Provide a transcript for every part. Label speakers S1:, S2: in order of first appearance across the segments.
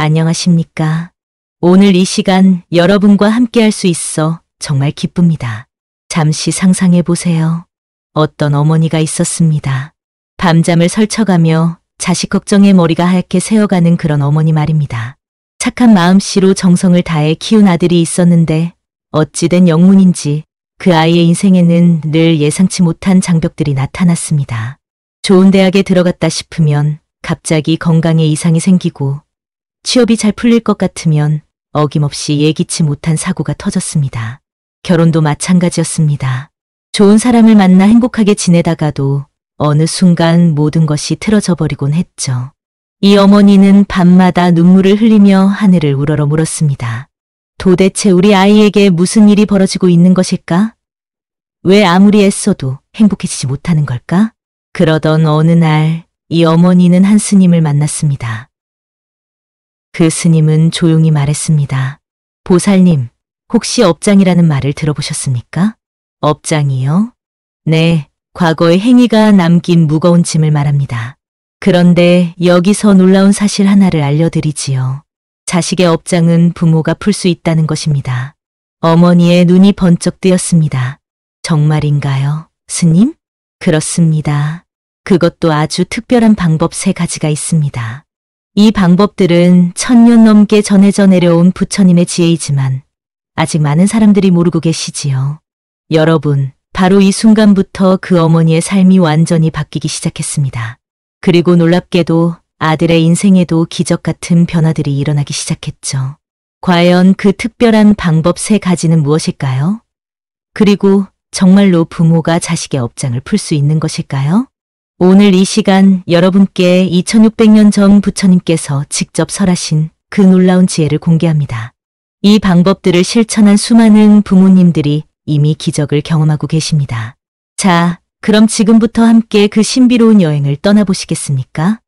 S1: 안녕하십니까? 오늘 이 시간 여러분과 함께 할 수 있어 정말 기쁩니다. 잠시 상상해 보세요. 어떤 어머니가 있었습니다. 밤잠을 설쳐가며 자식 걱정에 머리가 하얗게 새어가는 그런 어머니 말입니다. 착한 마음씨로 정성을 다해 키운 아들이 있었는데 어찌된 영문인지 그 아이의 인생에는 늘 예상치 못한 장벽들이 나타났습니다. 좋은 대학에 들어갔다 싶으면 갑자기 건강에 이상이 생기고 취업이 잘 풀릴 것 같으면 어김없이 예기치 못한 사고가 터졌습니다. 결혼도 마찬가지였습니다. 좋은 사람을 만나 행복하게 지내다가도 어느 순간 모든 것이 틀어져 버리곤 했죠. 이 어머니는 밤마다 눈물을 흘리며 하늘을 우러러 물었습니다. 도대체 우리 아이에게 무슨 일이 벌어지고 있는 것일까? 왜 아무리 애써도 행복해지지 못하는 걸까? 그러던 어느 날 이 어머니는 한 스님을 만났습니다. 그 스님은 조용히 말했습니다. 보살님, 혹시 업장이라는 말을 들어보셨습니까? 업장이요? 네, 과거의 행위가 남긴 무거운 짐을 말합니다. 그런데 여기서 놀라운 사실 하나를 알려드리지요. 자식의 업장은 부모가 풀 수 있다는 것입니다. 어머니의 눈이 번쩍 뜨였습니다. 정말인가요, 스님? 그렇습니다. 그것도 아주 특별한 방법 3가지가 있습니다. 이 방법들은 1000년 넘게 전해져 내려온 부처님의 지혜이지만 아직 많은 사람들이 모르고 계시지요. 여러분, 바로 이 순간부터 그 어머니의 삶이 완전히 바뀌기 시작했습니다. 그리고 놀랍게도 아들의 인생에도 기적 같은 변화들이 일어나기 시작했죠. 과연 그 특별한 방법 3가지는 무엇일까요? 그리고 정말로 부모가 자식의 업장을 풀 수 있는 것일까요? 오늘 이 시간 여러분께 2600년 전 부처님께서 직접 설하신 그 놀라운 지혜를 공개합니다. 이 방법들을 실천한 수많은 부모님들이 이미 기적을 경험하고 계십니다. 자, 그럼 지금부터 함께 그 신비로운 여행을 떠나보시겠습니까?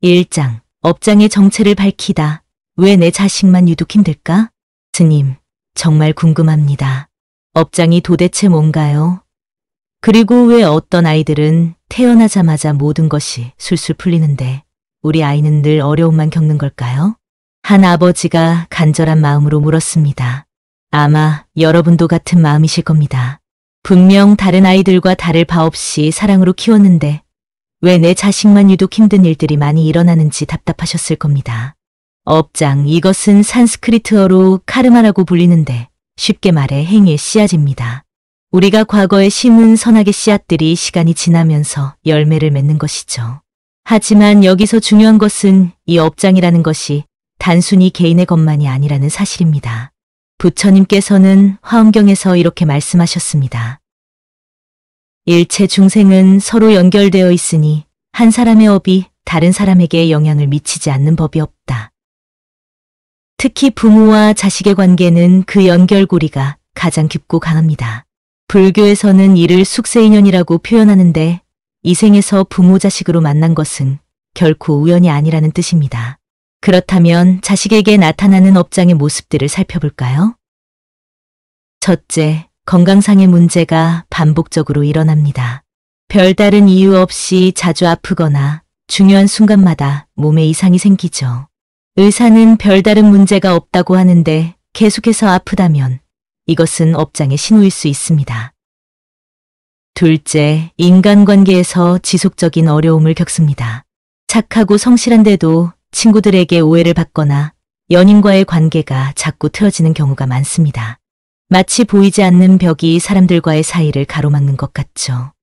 S1: 1장, 업장의 정체를 밝히다. 왜 내 자식만 유독 힘들까? 스님, 정말 궁금합니다. 업장이 도대체 뭔가요? 그리고 왜 어떤 아이들은 태어나자마자 모든 것이 술술 풀리는데 우리 아이는 늘 어려움만 겪는 걸까요? 한 아버지가 간절한 마음으로 물었습니다. 아마 여러분도 같은 마음이실 겁니다. 분명 다른 아이들과 다를 바 없이 사랑으로 키웠는데 왜 내 자식만 유독 힘든 일들이 많이 일어나는지 답답하셨을 겁니다. 업장, 이것은 산스크리트어로 카르마라고 불리는데 쉽게 말해 행위의 씨앗입니다. 우리가 과거에 심은 선악의 씨앗들이 시간이 지나면서 열매를 맺는 것이죠. 하지만 여기서 중요한 것은 이 업장이라는 것이 단순히 개인의 것만이 아니라는 사실입니다. 부처님께서는 화엄경에서 이렇게 말씀하셨습니다. 일체 중생은 서로 연결되어 있으니 한 사람의 업이 다른 사람에게 영향을 미치지 않는 법이 없다. 특히 부모와 자식의 관계는 그 연결고리가 가장 깊고 강합니다. 불교에서는 이를 숙세인연이라고 표현하는데 이 생에서 부모 자식으로 만난 것은 결코 우연이 아니라는 뜻입니다. 그렇다면 자식에게 나타나는 업장의 모습들을 살펴볼까요? 첫째, 건강상의 문제가 반복적으로 일어납니다. 별다른 이유 없이 자주 아프거나 중요한 순간마다 몸에 이상이 생기죠. 의사는 별다른 문제가 없다고 하는데 계속해서 아프다면 이것은 업장의 신호일 수 있습니다. 둘째, 인간관계에서 지속적인 어려움을 겪습니다. 착하고 성실한데도 친구들에게 오해를 받거나 연인과의 관계가 자꾸 틀어지는 경우가 많습니다. 마치 보이지 않는 벽이 사람들과의 사이를 가로막는 것 같죠.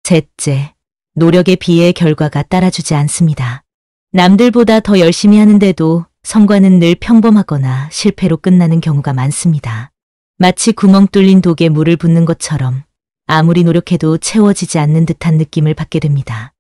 S1: 셋째, 노력에 비해 결과가 따라주지 않습니다. 남들보다 더 열심히 하는데도 성과는 늘 평범하거나 실패로 끝나는 경우가 많습니다. 마치 구멍 뚫린 독에 물을 붓는 것처럼 아무리 노력해도 채워지지 않는 듯한 느낌을 받게 됩니다.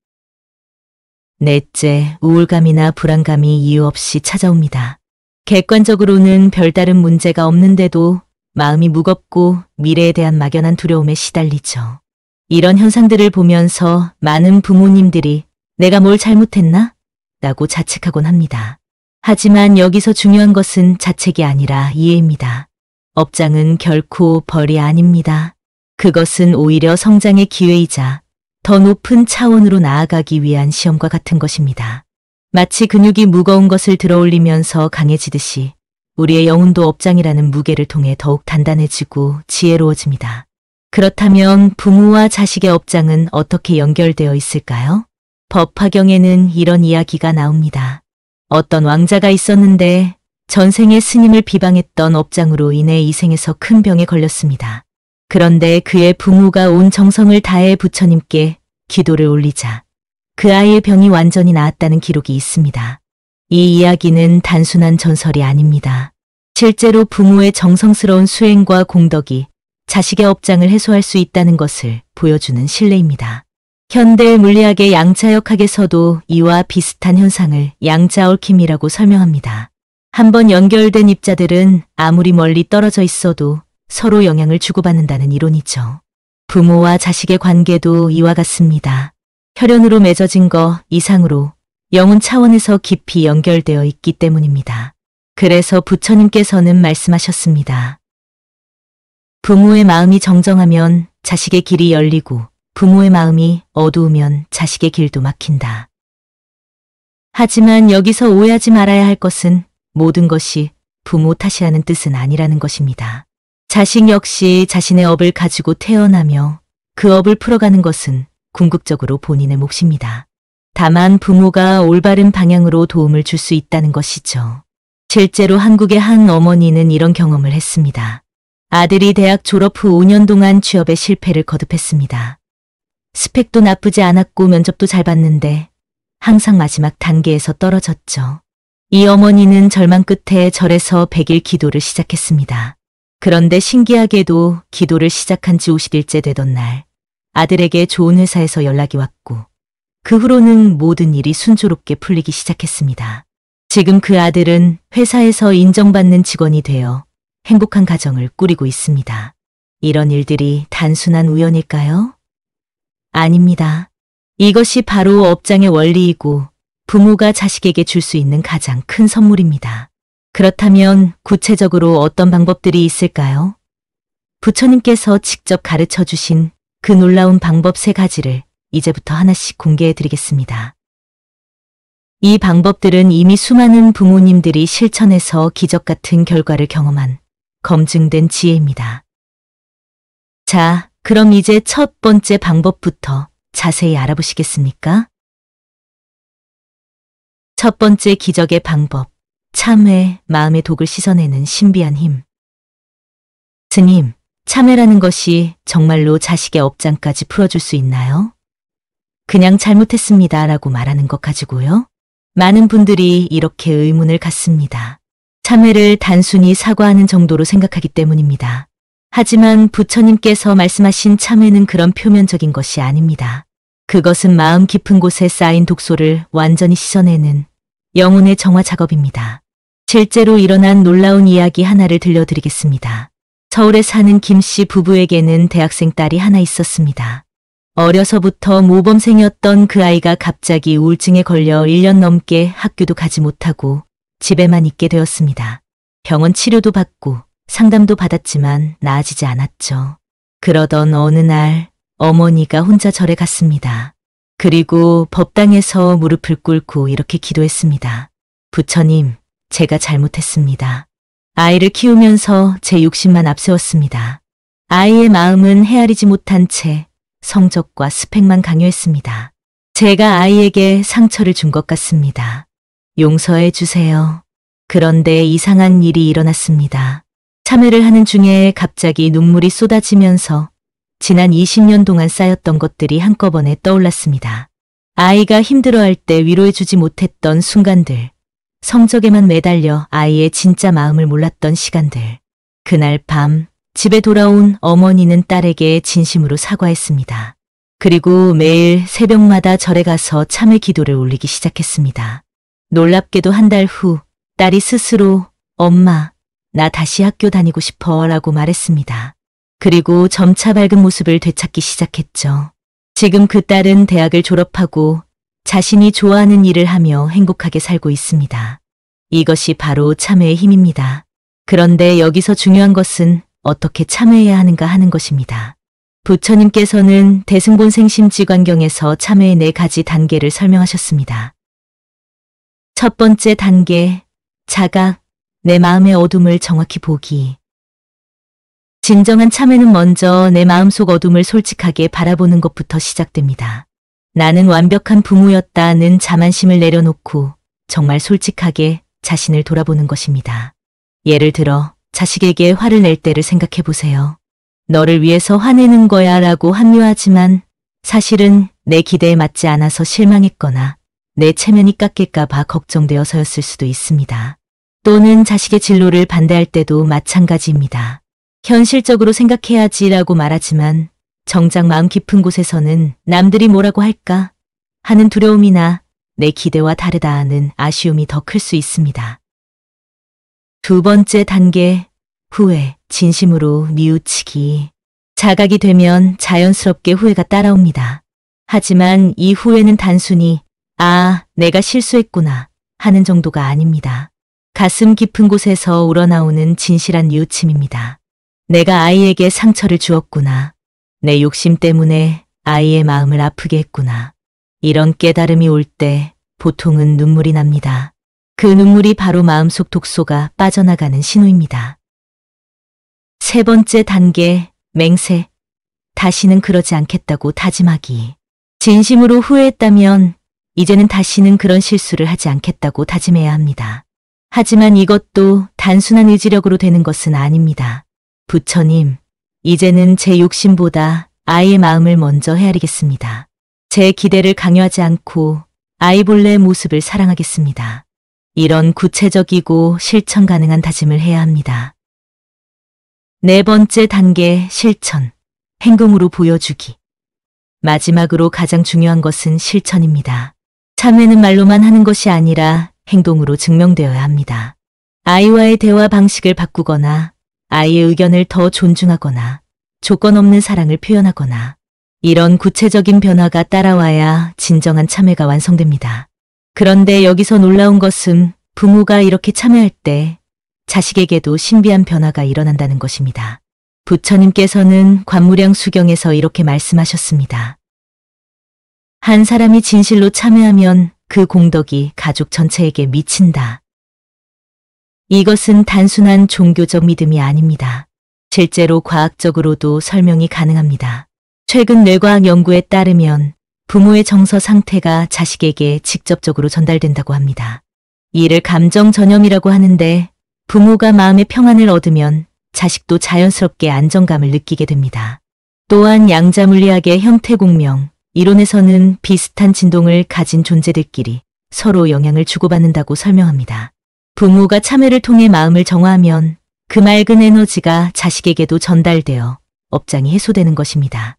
S1: 넷째, 우울감이나 불안감이 이유 없이 찾아옵니다. 객관적으로는 별다른 문제가 없는데도 마음이 무겁고 미래에 대한 막연한 두려움에 시달리죠. 이런 현상들을 보면서 많은 부모님들이 내가 뭘 잘못했나? 라고 자책하곤 합니다. 하지만 여기서 중요한 것은 자책이 아니라 이해입니다. 업장은 결코 벌이 아닙니다. 그것은 오히려 성장의 기회이자 더 높은 차원으로 나아가기 위한 시험과 같은 것입니다. 마치 근육이 무거운 것을 들어올리면서 강해지듯이 우리의 영혼도 업장이라는 무게를 통해 더욱 단단해지고 지혜로워집니다. 그렇다면 부모와 자식의 업장은 어떻게 연결되어 있을까요? 법화경에는 이런 이야기가 나옵니다. 어떤 왕자가 있었는데 전생에 스님을 비방했던 업장으로 인해 이 생에서 큰 병에 걸렸습니다. 그런데 그의 부모가 온 정성을 다해 부처님께 기도를 올리자 그 아이의 병이 완전히 나았다는 기록이 있습니다. 이 이야기는 단순한 전설이 아닙니다. 실제로 부모의 정성스러운 수행과 공덕이 자식의 업장을 해소할 수 있다는 것을 보여주는 신뢰입니다. 현대 물리학의 양자역학에서도 이와 비슷한 현상을 양자얽힘이라고 설명합니다. 한번 연결된 입자들은 아무리 멀리 떨어져 있어도 서로 영향을 주고받는다는 이론이죠. 부모와 자식의 관계도 이와 같습니다. 혈연으로 맺어진 것 이상으로 영혼 차원에서 깊이 연결되어 있기 때문입니다. 그래서 부처님께서는 말씀하셨습니다. 부모의 마음이 정정하면 자식의 길이 열리고 부모의 마음이 어두우면 자식의 길도 막힌다. 하지만 여기서 오해하지 말아야 할 것은 모든 것이 부모 탓이라는 뜻은 아니라는 것입니다. 자식 역시 자신의 업을 가지고 태어나며 그 업을 풀어가는 것은 궁극적으로 본인의 몫입니다. 다만 부모가 올바른 방향으로 도움을 줄 수 있다는 것이죠. 실제로 한국의 한 어머니는 이런 경험을 했습니다. 아들이 대학 졸업 후 5년 동안 취업에 실패를 거듭했습니다. 스펙도 나쁘지 않았고 면접도 잘 봤는데 항상 마지막 단계에서 떨어졌죠. 이 어머니는 절망 끝에 절에서 100일 기도를 시작했습니다. 그런데 신기하게도 기도를 시작한 지 50일째 되던 날 아들에게 좋은 회사에서 연락이 왔고 그 후로는 모든 일이 순조롭게 풀리기 시작했습니다. 지금 그 아들은 회사에서 인정받는 직원이 되어 행복한 가정을 꾸리고 있습니다. 이런 일들이 단순한 우연일까요? 아닙니다. 이것이 바로 업장의 원리이고 부모가 자식에게 줄 수 있는 가장 큰 선물입니다. 그렇다면 구체적으로 어떤 방법들이 있을까요? 부처님께서 직접 가르쳐 주신 그 놀라운 방법 3가지를 이제부터 하나씩 공개해 드리겠습니다. 이 방법들은 이미 수많은 부모님들이 실천해서 기적 같은 결과를 경험한 검증된 지혜입니다. 자, 그럼 이제 첫 번째 방법부터 자세히 알아보시겠습니까? 첫 번째 기적의 방법, 참회, 마음의 독을 씻어내는 신비한 힘. 스님, 참회라는 것이 정말로 자식의 업장까지 풀어줄 수 있나요? 그냥 잘못했습니다 라고 말하는 것 가지고요? 많은 분들이 이렇게 의문을 갖습니다. 참회를 단순히 사과하는 정도로 생각하기 때문입니다. 하지만 부처님께서 말씀하신 참회는 그런 표면적인 것이 아닙니다. 그것은 마음 깊은 곳에 쌓인 독소를 완전히 씻어내는 영혼의 정화 작업입니다. 실제로 일어난 놀라운 이야기 하나를 들려드리겠습니다. 서울에 사는 김 씨 부부에게는 대학생 딸이 하나 있었습니다. 어려서부터 모범생이었던 그 아이가 갑자기 우울증에 걸려 1년 넘게 학교도 가지 못하고 집에만 있게 되었습니다. 병원 치료도 받고 상담도 받았지만 나아지지 않았죠. 그러던 어느 날 어머니가 혼자 절에 갔습니다. 그리고 법당에서 무릎을 꿇고 이렇게 기도했습니다. 부처님, 제가 잘못했습니다. 아이를 키우면서 제 욕심만 앞세웠습니다. 아이의 마음은 헤아리지 못한 채 성적과 스펙만 강요했습니다. 제가 아이에게 상처를 준 것 같습니다. 용서해 주세요. 그런데 이상한 일이 일어났습니다. 참회를 하는 중에 갑자기 눈물이 쏟아지면서 지난 20년 동안 쌓였던 것들이 한꺼번에 떠올랐습니다. 아이가 힘들어할 때 위로해주지 못했던 순간들, 성적에만 매달려 아이의 진짜 마음을 몰랐던 시간들. 그날 밤 집에 돌아온 어머니는 딸에게 진심으로 사과했습니다. 그리고 매일 새벽마다 절에 가서 참회 기도를 올리기 시작했습니다. 놀랍게도 한 달 후 딸이 스스로 엄마, 나 다시 학교 다니고 싶어 라고 말했습니다. 그리고 점차 밝은 모습을 되찾기 시작했죠. 지금 그 딸은 대학을 졸업하고 자신이 좋아하는 일을 하며 행복하게 살고 있습니다. 이것이 바로 참회의 힘입니다. 그런데 여기서 중요한 것은 어떻게 참회해야 하는가 하는 것입니다. 부처님께서는 대승본생심지관경에서 참회의 4가지 단계를 설명하셨습니다. 첫 번째 단계, 자각, 내 마음의 어둠을 정확히 보기. 진정한 참회는 먼저 내 마음속 어둠을 솔직하게 바라보는 것부터 시작됩니다. 나는 완벽한 부모였다는 자만심을 내려놓고 정말 솔직하게 자신을 돌아보는 것입니다. 예를 들어 자식에게 화를 낼 때를 생각해 보세요. 너를 위해서 화내는 거야 라고 합리화하지만 사실은 내 기대에 맞지 않아서 실망했거나 내 체면이 깎일까 봐 걱정되어서였을 수도 있습니다. 또는 자식의 진로를 반대할 때도 마찬가지입니다. 현실적으로 생각해야지라고 말하지만 정작 마음 깊은 곳에서는 남들이 뭐라고 할까 하는 두려움이나 내 기대와 다르다 하는 아쉬움이 더 클 수 있습니다. 두 번째 단계, 후회, 진심으로 뉘우치기. 자각이 되면 자연스럽게 후회가 따라옵니다. 하지만 이 후회는 단순히 내가 실수했구나 하는 정도가 아닙니다. 가슴 깊은 곳에서 우러나오는 진실한 뉘우침입니다. 내가 아이에게 상처를 주었구나. 내 욕심 때문에 아이의 마음을 아프게 했구나. 이런 깨달음이 올 때 보통은 눈물이 납니다. 그 눈물이 바로 마음속 독소가 빠져나가는 신호입니다. 세 번째 단계, 맹세. 다시는 그러지 않겠다고 다짐하기. 진심으로 후회했다면 이제는 다시는 그런 실수를 하지 않겠다고 다짐해야 합니다. 하지만 이것도 단순한 의지력으로 되는 것은 아닙니다. 부처님, 이제는 제 욕심보다 아이의 마음을 먼저 헤아리겠습니다. 제 기대를 강요하지 않고 아이 본래의 모습을 사랑하겠습니다. 이런 구체적이고 실천 가능한 다짐을 해야 합니다. 네 번째 단계, 실천. 행동으로 보여주기. 마지막으로 가장 중요한 것은 실천입니다. 참회는 말로만 하는 것이 아니라 행동으로 증명되어야 합니다. 아이와의 대화 방식을 바꾸거나 아이의 의견을 더 존중하거나 조건 없는 사랑을 표현하거나 이런 구체적인 변화가 따라와야 진정한 참회가 완성됩니다. 그런데 여기서 놀라운 것은 부모가 이렇게 참회할 때 자식에게도 신비한 변화가 일어난다는 것입니다. 부처님께서는 관무량 수경에서 이렇게 말씀하셨습니다. 한 사람이 진실로 참회하면 그 공덕이 가족 전체에게 미친다. 이것은 단순한 종교적 믿음이 아닙니다. 실제로 과학적으로도 설명이 가능합니다. 최근 뇌과학 연구에 따르면 부모의 정서 상태가 자식에게 직접적으로 전달된다고 합니다. 이를 감정 전염이라고 하는데 부모가 마음의 평안을 얻으면 자식도 자연스럽게 안정감을 느끼게 됩니다. 또한 양자물리학의 형태공명, 이론에서는 비슷한 진동을 가진 존재들끼리 서로 영향을 주고받는다고 설명합니다. 부모가 참회를 통해 마음을 정화하면 그 맑은 에너지가 자식에게도 전달되어 업장이 해소되는 것입니다.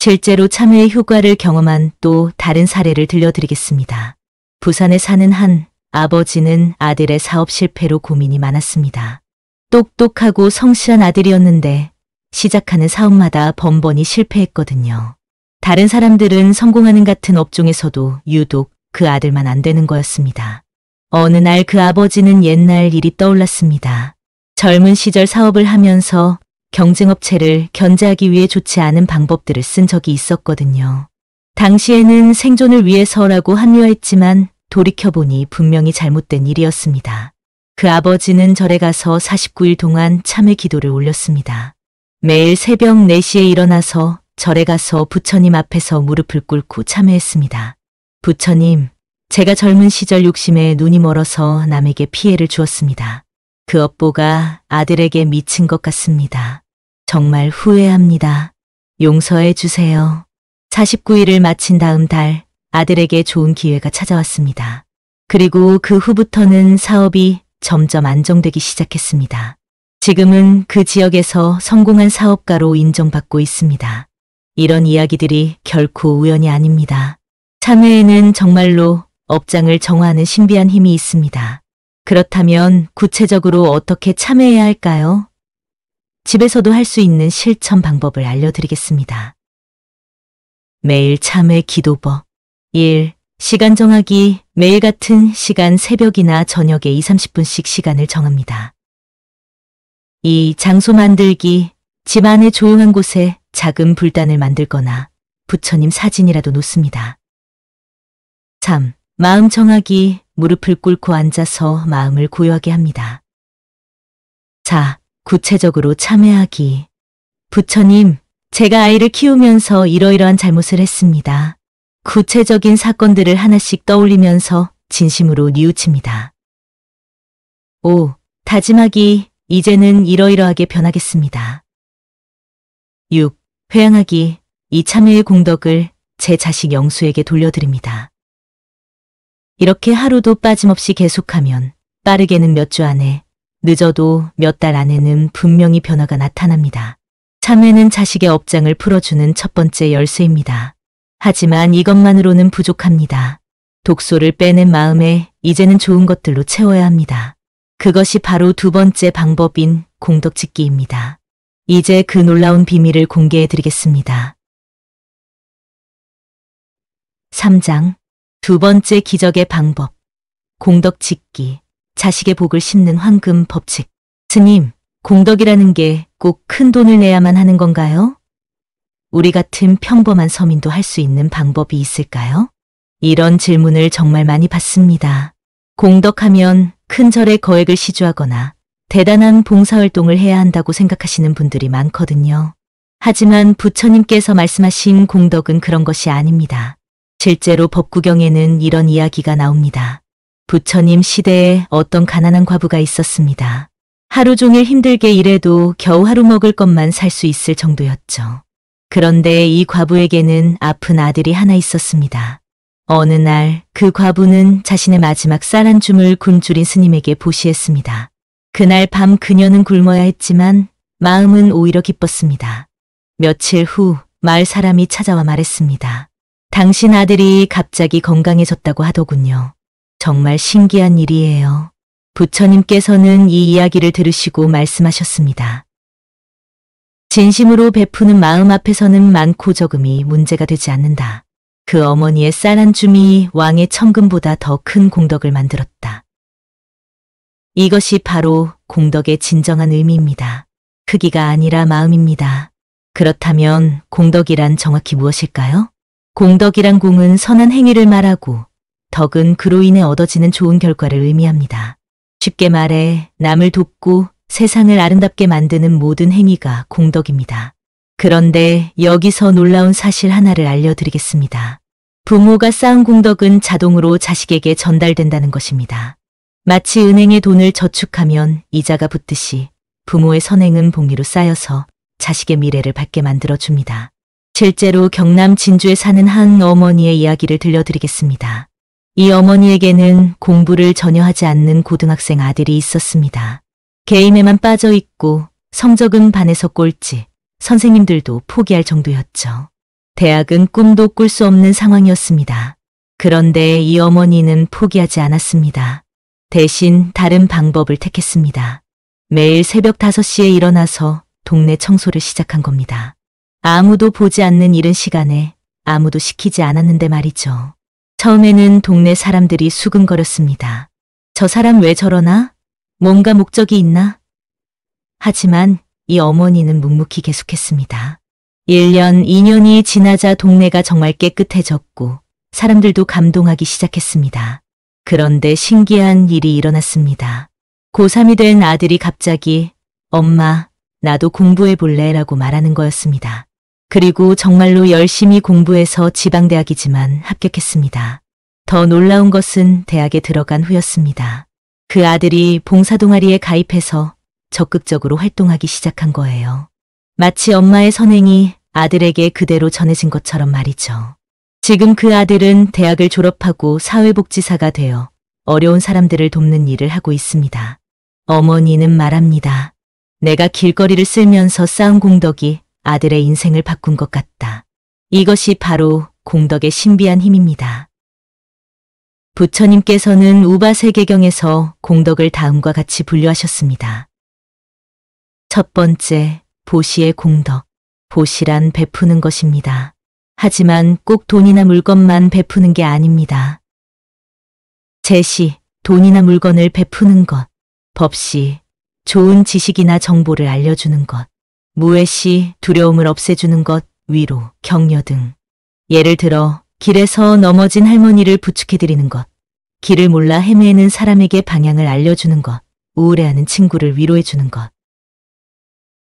S1: 실제로 참회의 효과를 경험한 또 다른 사례를 들려드리겠습니다. 부산에 사는 한 아버지는 아들의 사업 실패로 고민이 많았습니다. 똑똑하고 성실한 아들이었는데 시작하는 사업마다 번번이 실패했거든요. 다른 사람들은 성공하는 같은 업종에서도 유독 그 아들만 안 되는 거였습니다. 어느 날 그 아버지는 옛날 일이 떠올랐습니다. 젊은 시절 사업을 하면서 경쟁업체를 견제하기 위해 좋지 않은 방법들을 쓴 적이 있었거든요. 당시에는 생존을 위해서라고 합리화했지만 돌이켜보니 분명히 잘못된 일이었습니다. 그 아버지는 절에 가서 49일 동안 참회 기도를 올렸습니다. 매일 새벽 4시에 일어나서 절에 가서 부처님 앞에서 무릎을 꿇고 참회했습니다. 부처님, 제가 젊은 시절 욕심에 눈이 멀어서 남에게 피해를 주었습니다. 그 업보가 아들에게 미친 것 같습니다. 정말 후회합니다. 용서해 주세요. 49일을 마친 다음 달 아들에게 좋은 기회가 찾아왔습니다. 그리고 그 후부터는 사업이 점점 안정되기 시작했습니다. 지금은 그 지역에서 성공한 사업가로 인정받고 있습니다. 이런 이야기들이 결코 우연이 아닙니다. 참회에는 정말로 업장을 정화하는 신비한 힘이 있습니다. 그렇다면 구체적으로 어떻게 참회해야 할까요? 집에서도 할 수 있는 실천 방법을 알려드리겠습니다. 매일 참회 기도법. 1. 시간 정하기. 매일 같은 시간 새벽이나 저녁에 20-30분씩 시간을 정합니다. 2. 장소 만들기. 집 안의 조용한 곳에 작은 불단을 만들거나 부처님 사진이라도 놓습니다. 3. 마음 정하기, 무릎을 꿇고 앉아서 마음을 고요하게 합니다. 4. 구체적으로 참회하기. 부처님, 제가 아이를 키우면서 이러이러한 잘못을 했습니다. 구체적인 사건들을 하나씩 떠올리면서 진심으로 뉘우칩니다. 5. 다짐하기, 이제는 이러이러하게 변하겠습니다. 6. 회양하기, 이 참회의 공덕을 제 자식 영수에게 돌려드립니다. 이렇게 하루도 빠짐없이 계속하면 빠르게는 몇 주 안에, 늦어도 몇 달 안에는 분명히 변화가 나타납니다. 참회는 자식의 업장을 풀어주는 첫 번째 열쇠입니다. 하지만 이것만으로는 부족합니다. 독소를 빼낸 마음에 이제는 좋은 것들로 채워야 합니다. 그것이 바로 두 번째 방법인 공덕짓기입니다. 이제 그 놀라운 비밀을 공개해 드리겠습니다. 3장. 두 번째 기적의 방법. 공덕짓기. 자식의 복을 심는 황금 법칙. 스님, 공덕이라는 게 꼭 큰 돈을 내야만 하는 건가요? 우리 같은 평범한 서민도 할 수 있는 방법이 있을까요? 이런 질문을 정말 많이 받습니다. 공덕하면 큰 절에 거액을 시주하거나 대단한 봉사활동을 해야 한다고 생각하시는 분들이 많거든요. 하지만 부처님께서 말씀하신 공덕은 그런 것이 아닙니다. 실제로 법구경에는 이런 이야기가 나옵니다. 부처님 시대에 어떤 가난한 과부가 있었습니다. 하루 종일 힘들게 일해도 겨우 하루 먹을 것만 살 수 있을 정도였죠. 그런데 이 과부에게는 아픈 아들이 하나 있었습니다. 어느 날 그 과부는 자신의 마지막 쌀 한 줌을 굶주린 스님에게 보시했습니다. 그날 밤 그녀는 굶어야 했지만 마음은 오히려 기뻤습니다. 며칠 후 마을 사람이 찾아와 말했습니다. 당신 아들이 갑자기 건강해졌다고 하더군요. 정말 신기한 일이에요. 부처님께서는 이 이야기를 들으시고 말씀하셨습니다. 진심으로 베푸는 마음 앞에서는 많고 적음이 문제가 되지 않는다. 그 어머니의 쌀 한 줌이 왕의 천금보다 더 큰 공덕을 만들었다. 이것이 바로 공덕의 진정한 의미입니다. 크기가 아니라 마음입니다. 그렇다면 공덕이란 정확히 무엇일까요? 공덕이란 공은 선한 행위를 말하고 덕은 그로 인해 얻어지는 좋은 결과를 의미합니다. 쉽게 말해 남을 돕고 세상을 아름답게 만드는 모든 행위가 공덕입니다. 그런데 여기서 놀라운 사실 하나를 알려드리겠습니다. 부모가 쌓은 공덕은 자동으로 자식에게 전달된다는 것입니다. 마치 은행에 돈을 저축하면 이자가 붙듯이 부모의 선행은 복리로 쌓여서 자식의 미래를 밝게 만들어줍니다. 실제로 경남 진주에 사는 한 어머니의 이야기를 들려드리겠습니다. 이 어머니에게는 공부를 전혀 하지 않는 고등학생 아들이 있었습니다. 게임에만 빠져 있고 성적은 반에서 꼴찌, 선생님들도 포기할 정도였죠. 대학은 꿈도 꿀 수 없는 상황이었습니다. 그런데 이 어머니는 포기하지 않았습니다. 대신 다른 방법을 택했습니다. 매일 새벽 5시에 일어나서 동네 청소를 시작한 겁니다. 아무도 보지 않는 이른 시간에 아무도 시키지 않았는데 말이죠. 처음에는 동네 사람들이 수근거렸습니다. 저 사람 왜 저러나? 뭔가 목적이 있나? 하지만 이 어머니는 묵묵히 계속했습니다. 1년, 2년이 지나자 동네가 정말 깨끗해졌고 사람들도 감동하기 시작했습니다. 그런데 신기한 일이 일어났습니다. 고3이 된 아들이 갑자기 엄마, 나도 공부해 볼래? 라고 말하는 거였습니다. 그리고 정말로 열심히 공부해서 지방대학이지만 합격했습니다. 더 놀라운 것은 대학에 들어간 후였습니다. 그 아들이 봉사동아리에 가입해서 적극적으로 활동하기 시작한 거예요. 마치 엄마의 선행이 아들에게 그대로 전해진 것처럼 말이죠. 지금 그 아들은 대학을 졸업하고 사회복지사가 되어 어려운 사람들을 돕는 일을 하고 있습니다. 어머니는 말합니다. 내가 길거리를 쓸면서 쌓은 공덕이 아들의 인생을 바꾼 것 같다. 이것이 바로 공덕의 신비한 힘입니다. 부처님께서는 우바세계경에서 공덕을 다음과 같이 분류하셨습니다. 첫 번째, 보시의 공덕. 보시란 베푸는 것입니다. 하지만 꼭 돈이나 물건만 베푸는 게 아닙니다. 제시, 돈이나 물건을 베푸는 것. 법시, 좋은 지식이나 정보를 알려주는 것. 무해시, 두려움을 없애주는 것, 위로, 격려 등. 예를 들어 길에서 넘어진 할머니를 부축해드리는 것, 길을 몰라 헤매는 사람에게 방향을 알려주는 것, 우울해하는 친구를 위로해주는 것.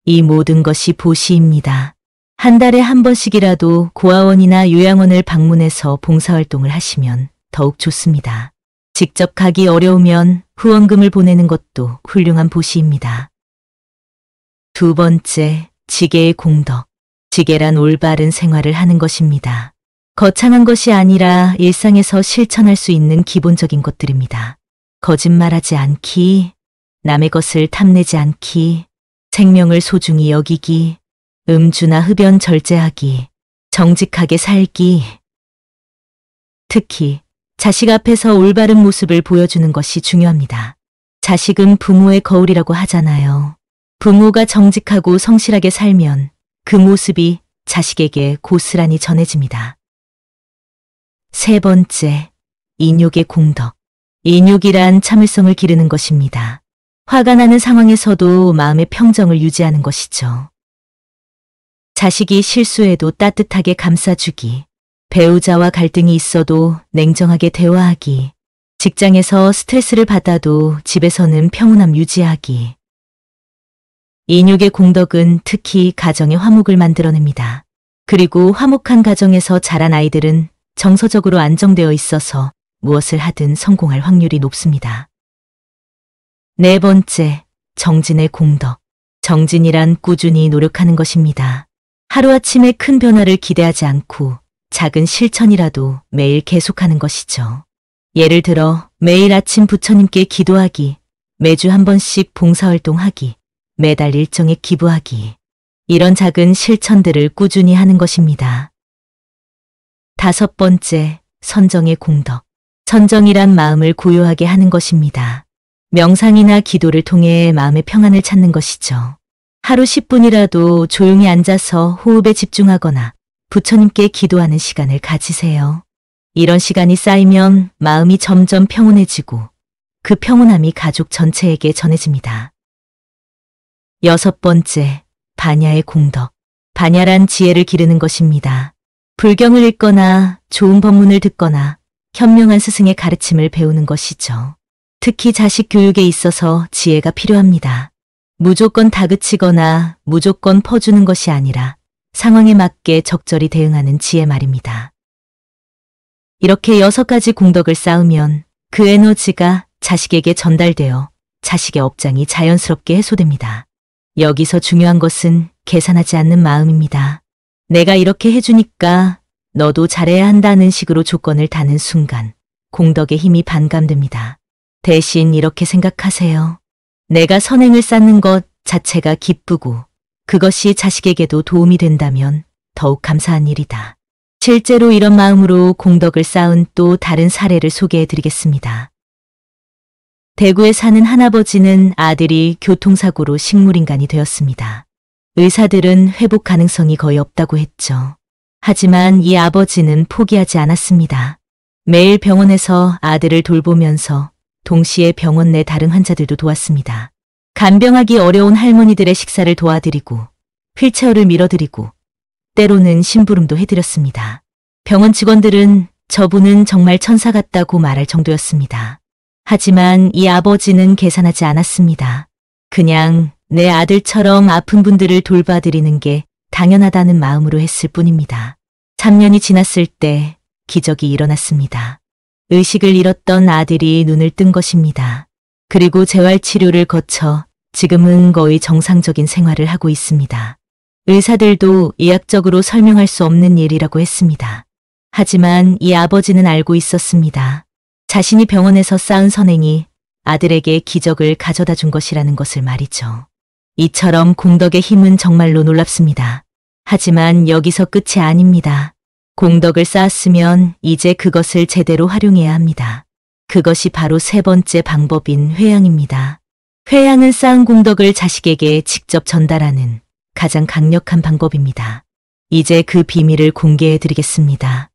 S1: 이 모든 것이 보시입니다. 한 달에 한 번씩이라도 고아원이나 요양원을 방문해서 봉사활동을 하시면 더욱 좋습니다. 직접 가기 어려우면 후원금을 보내는 것도 훌륭한 보시입니다. 두 번째, 지게의 공덕. 지게란 올바른 생활을 하는 것입니다. 거창한 것이 아니라 일상에서 실천할 수 있는 기본적인 것들입니다. 거짓말하지 않기, 남의 것을 탐내지 않기, 생명을 소중히 여기기, 음주나 흡연 절제하기, 정직하게 살기. 특히 자식 앞에서 올바른 모습을 보여주는 것이 중요합니다. 자식은 부모의 거울이라고 하잖아요. 부모가 정직하고 성실하게 살면 그 모습이 자식에게 고스란히 전해집니다. 세 번째, 인욕의 공덕. 인욕이란 참을성을 기르는 것입니다. 화가 나는 상황에서도 마음의 평정을 유지하는 것이죠. 자식이 실수해도 따뜻하게 감싸주기, 배우자와 갈등이 있어도 냉정하게 대화하기, 직장에서 스트레스를 받아도 집에서는 평온함 유지하기. 인욕의 공덕은 특히 가정의 화목을 만들어냅니다. 그리고 화목한 가정에서 자란 아이들은 정서적으로 안정되어 있어서 무엇을 하든 성공할 확률이 높습니다. 네 번째, 정진의 공덕. 정진이란 꾸준히 노력하는 것입니다. 하루아침에 큰 변화를 기대하지 않고 작은 실천이라도 매일 계속하는 것이죠. 예를 들어 매일 아침 부처님께 기도하기, 매주 한 번씩 봉사활동하기, 매달 일정에 기부하기. 이런 작은 실천들을 꾸준히 하는 것입니다. 다섯 번째, 선정의 공덕. 선정이란 마음을 고요하게 하는 것입니다. 명상이나 기도를 통해 마음의 평안을 찾는 것이죠. 하루 10분이라도 조용히 앉아서 호흡에 집중하거나 부처님께 기도하는 시간을 가지세요. 이런 시간이 쌓이면 마음이 점점 평온해지고 그 평온함이 가족 전체에게 전해집니다. 여섯 번째, 반야의 공덕. 반야란 지혜를 기르는 것입니다. 불경을 읽거나 좋은 법문을 듣거나 현명한 스승의 가르침을 배우는 것이죠. 특히 자식 교육에 있어서 지혜가 필요합니다. 무조건 다그치거나 무조건 퍼주는 것이 아니라 상황에 맞게 적절히 대응하는 지혜 말입니다. 이렇게 6가지 공덕을 쌓으면 그 에너지가 자식에게 전달되어 자식의 업장이 자연스럽게 해소됩니다. 여기서 중요한 것은 계산하지 않는 마음입니다. 내가 이렇게 해주니까 너도 잘해야 한다는 식으로 조건을 다는 순간 공덕의 힘이 반감됩니다. 대신 이렇게 생각하세요. 내가 선행을 쌓는 것 자체가 기쁘고 그것이 자식에게도 도움이 된다면 더욱 감사한 일이다. 실제로 이런 마음으로 공덕을 쌓은 또 다른 사례를 소개해 드리겠습니다. 대구에 사는 한아버지는 아들이 교통사고로 식물인간이 되었습니다. 의사들은 회복 가능성이 거의 없다고 했죠. 하지만 이 아버지는 포기하지 않았습니다. 매일 병원에서 아들을 돌보면서 동시에 병원 내 다른 환자들도 도왔습니다. 간병하기 어려운 할머니들의 식사를 도와드리고 휠체어를 밀어드리고 때로는 심부름도 해드렸습니다. 병원 직원들은 저분은 정말 천사 같다고 말할 정도였습니다. 하지만 이 아버지는 계산하지 않았습니다. 그냥 내 아들처럼 아픈 분들을 돌봐드리는 게 당연하다는 마음으로 했을 뿐입니다. 3년이 지났을 때 기적이 일어났습니다. 의식을 잃었던 아들이 눈을 뜬 것입니다. 그리고 재활치료를 거쳐 지금은 거의 정상적인 생활을 하고 있습니다. 의사들도 의학적으로 설명할 수 없는 일이라고 했습니다. 하지만 이 아버지는 알고 있었습니다. 자신이 병원에서 쌓은 선행이 아들에게 기적을 가져다 준 것이라는 것을 말이죠. 이처럼 공덕의 힘은 정말로 놀랍습니다. 하지만 여기서 끝이 아닙니다. 공덕을 쌓았으면 이제 그것을 제대로 활용해야 합니다. 그것이 바로 세 번째 방법인 회양입니다. 회양은 쌓은 공덕을 자식에게 직접 전달하는 가장 강력한 방법입니다. 이제 그 비밀을 공개해 드리겠습니다.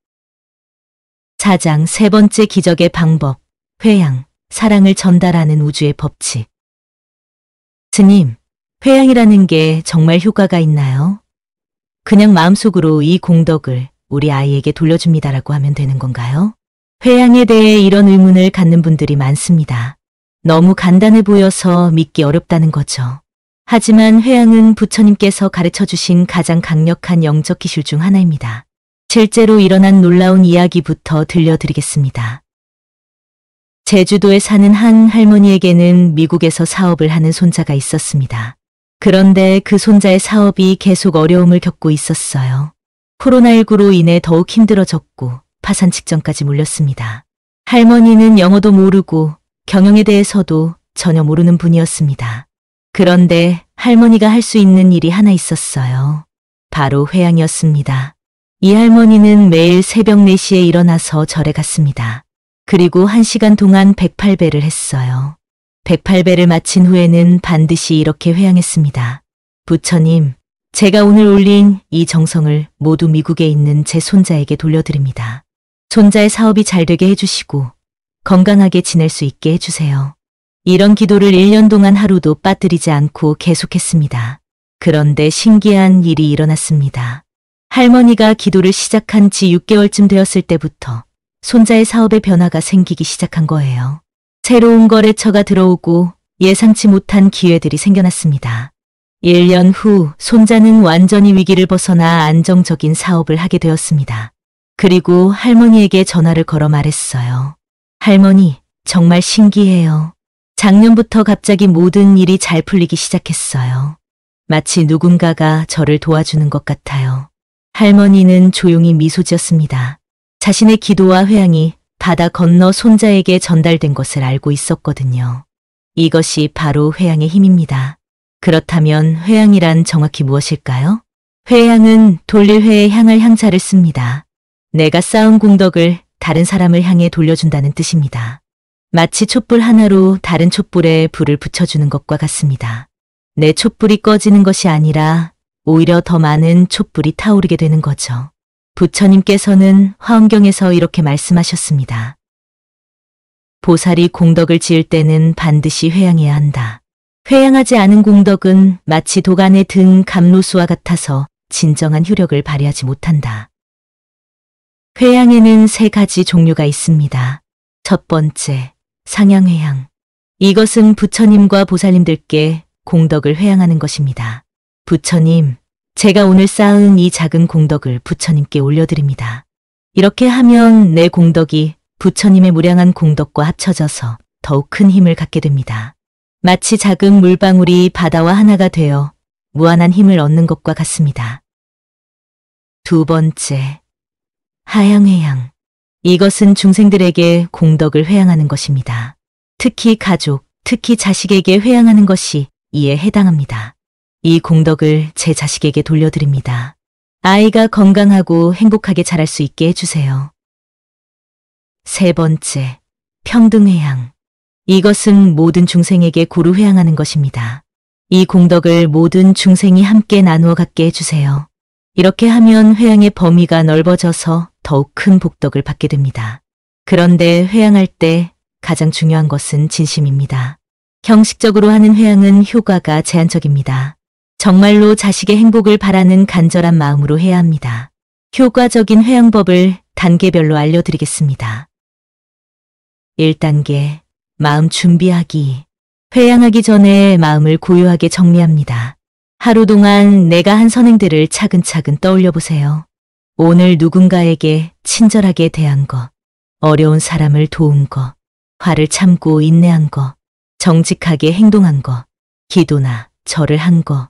S1: 4장 세 번째 기적의 방법, 회양, 사랑을 전달하는 우주의 법칙. 스님, 회양이라는 게 정말 효과가 있나요? 그냥 마음속으로 이 공덕을 우리 아이에게 돌려줍니다라고 하면 되는 건가요? 회양에 대해 이런 의문을 갖는 분들이 많습니다. 너무 간단해 보여서 믿기 어렵다는 거죠. 하지만 회양은 부처님께서 가르쳐 주신 가장 강력한 영적 기술 중 하나입니다. 실제로 일어난 놀라운 이야기부터 들려드리겠습니다. 제주도에 사는 한 할머니에게는 미국에서 사업을 하는 손자가 있었습니다. 그런데 그 손자의 사업이 계속 어려움을 겪고 있었어요. 코로나19로 인해 더욱 힘들어졌고 파산 직전까지 몰렸습니다. 할머니는 영어도 모르고 경영에 대해서도 전혀 모르는 분이었습니다. 그런데 할머니가 할 수 있는 일이 하나 있었어요. 바로 회양이었습니다. 이 할머니는 매일 새벽 4시에 일어나서 절에 갔습니다. 그리고 1시간 동안 108배를 했어요. 108배를 마친 후에는 반드시 이렇게 회양했습니다. 부처님, 제가 오늘 올린 이 정성을 모두 미국에 있는 제 손자에게 돌려드립니다. 손자의 사업이 잘 되게 해주시고 건강하게 지낼 수 있게 해주세요. 이런 기도를 1년 동안 하루도 빠뜨리지 않고 계속했습니다. 그런데 신기한 일이 일어났습니다. 할머니가 기도를 시작한 지 6개월쯤 되었을 때부터 손자의 사업에 변화가 생기기 시작한 거예요. 새로운 거래처가 들어오고 예상치 못한 기회들이 생겨났습니다. 1년 후 손자는 완전히 위기를 벗어나 안정적인 사업을 하게 되었습니다. 그리고 할머니에게 전화를 걸어 말했어요. 할머니, 정말 신기해요. 작년부터 갑자기 모든 일이 잘 풀리기 시작했어요. 마치 누군가가 저를 도와주는 것 같아요. 할머니는 조용히 미소 지었습니다. 자신의 기도와 회양이 바다 건너 손자에게 전달된 것을 알고 있었거든요. 이것이 바로 회양의 힘입니다. 그렇다면 회양이란 정확히 무엇일까요? 회양은 돌릴 회에 향할 향자를 씁니다. 내가 쌓은 공덕을 다른 사람을 향해 돌려준다는 뜻입니다. 마치 촛불 하나로 다른 촛불에 불을 붙여주는 것과 같습니다. 내 촛불이 꺼지는 것이 아니라 오히려 더 많은 촛불이 타오르게 되는 거죠. 부처님께서는 화엄경에서 이렇게 말씀하셨습니다. 보살이 공덕을 지을 때는 반드시 회양해야 한다. 회양하지 않은 공덕은 마치 도간에 든 감로수와 같아서 진정한 효력을 발휘하지 못한다. 회양에는 3가지 종류가 있습니다. 첫 번째, 상향회양. 이것은 부처님과 보살님들께 공덕을 회양하는 것입니다. 부처님, 제가 오늘 쌓은 이 작은 공덕을 부처님께 올려드립니다. 이렇게 하면 내 공덕이 부처님의 무량한 공덕과 합쳐져서 더욱 큰 힘을 갖게 됩니다. 마치 작은 물방울이 바다와 하나가 되어 무한한 힘을 얻는 것과 같습니다. 두 번째, 하향회양. 이것은 중생들에게 공덕을 회양하는 것입니다. 특히 가족, 특히 자식에게 회양하는 것이 이에 해당합니다. 이 공덕을 제 자식에게 돌려드립니다. 아이가 건강하고 행복하게 자랄 수 있게 해주세요. 세 번째, 평등회양. 이것은 모든 중생에게 고루 회양하는 것입니다. 이 공덕을 모든 중생이 함께 나누어 갖게 해주세요. 이렇게 하면 회양의 범위가 넓어져서 더욱 큰 복덕을 받게 됩니다. 그런데 회양할 때 가장 중요한 것은 진심입니다. 형식적으로 하는 회양은 효과가 제한적입니다. 정말로 자식의 행복을 바라는 간절한 마음으로 해야 합니다. 효과적인 회양법을 단계별로 알려드리겠습니다. 1단계, 마음 준비하기. 회양하기 전에 마음을 고요하게 정리합니다. 하루 동안 내가 한 선행들을 차근차근 떠올려 보세요. 오늘 누군가에게 친절하게 대한 것, 어려운 사람을 도운 것, 화를 참고 인내한 것, 정직하게 행동한 것, 기도나 절을 한 것.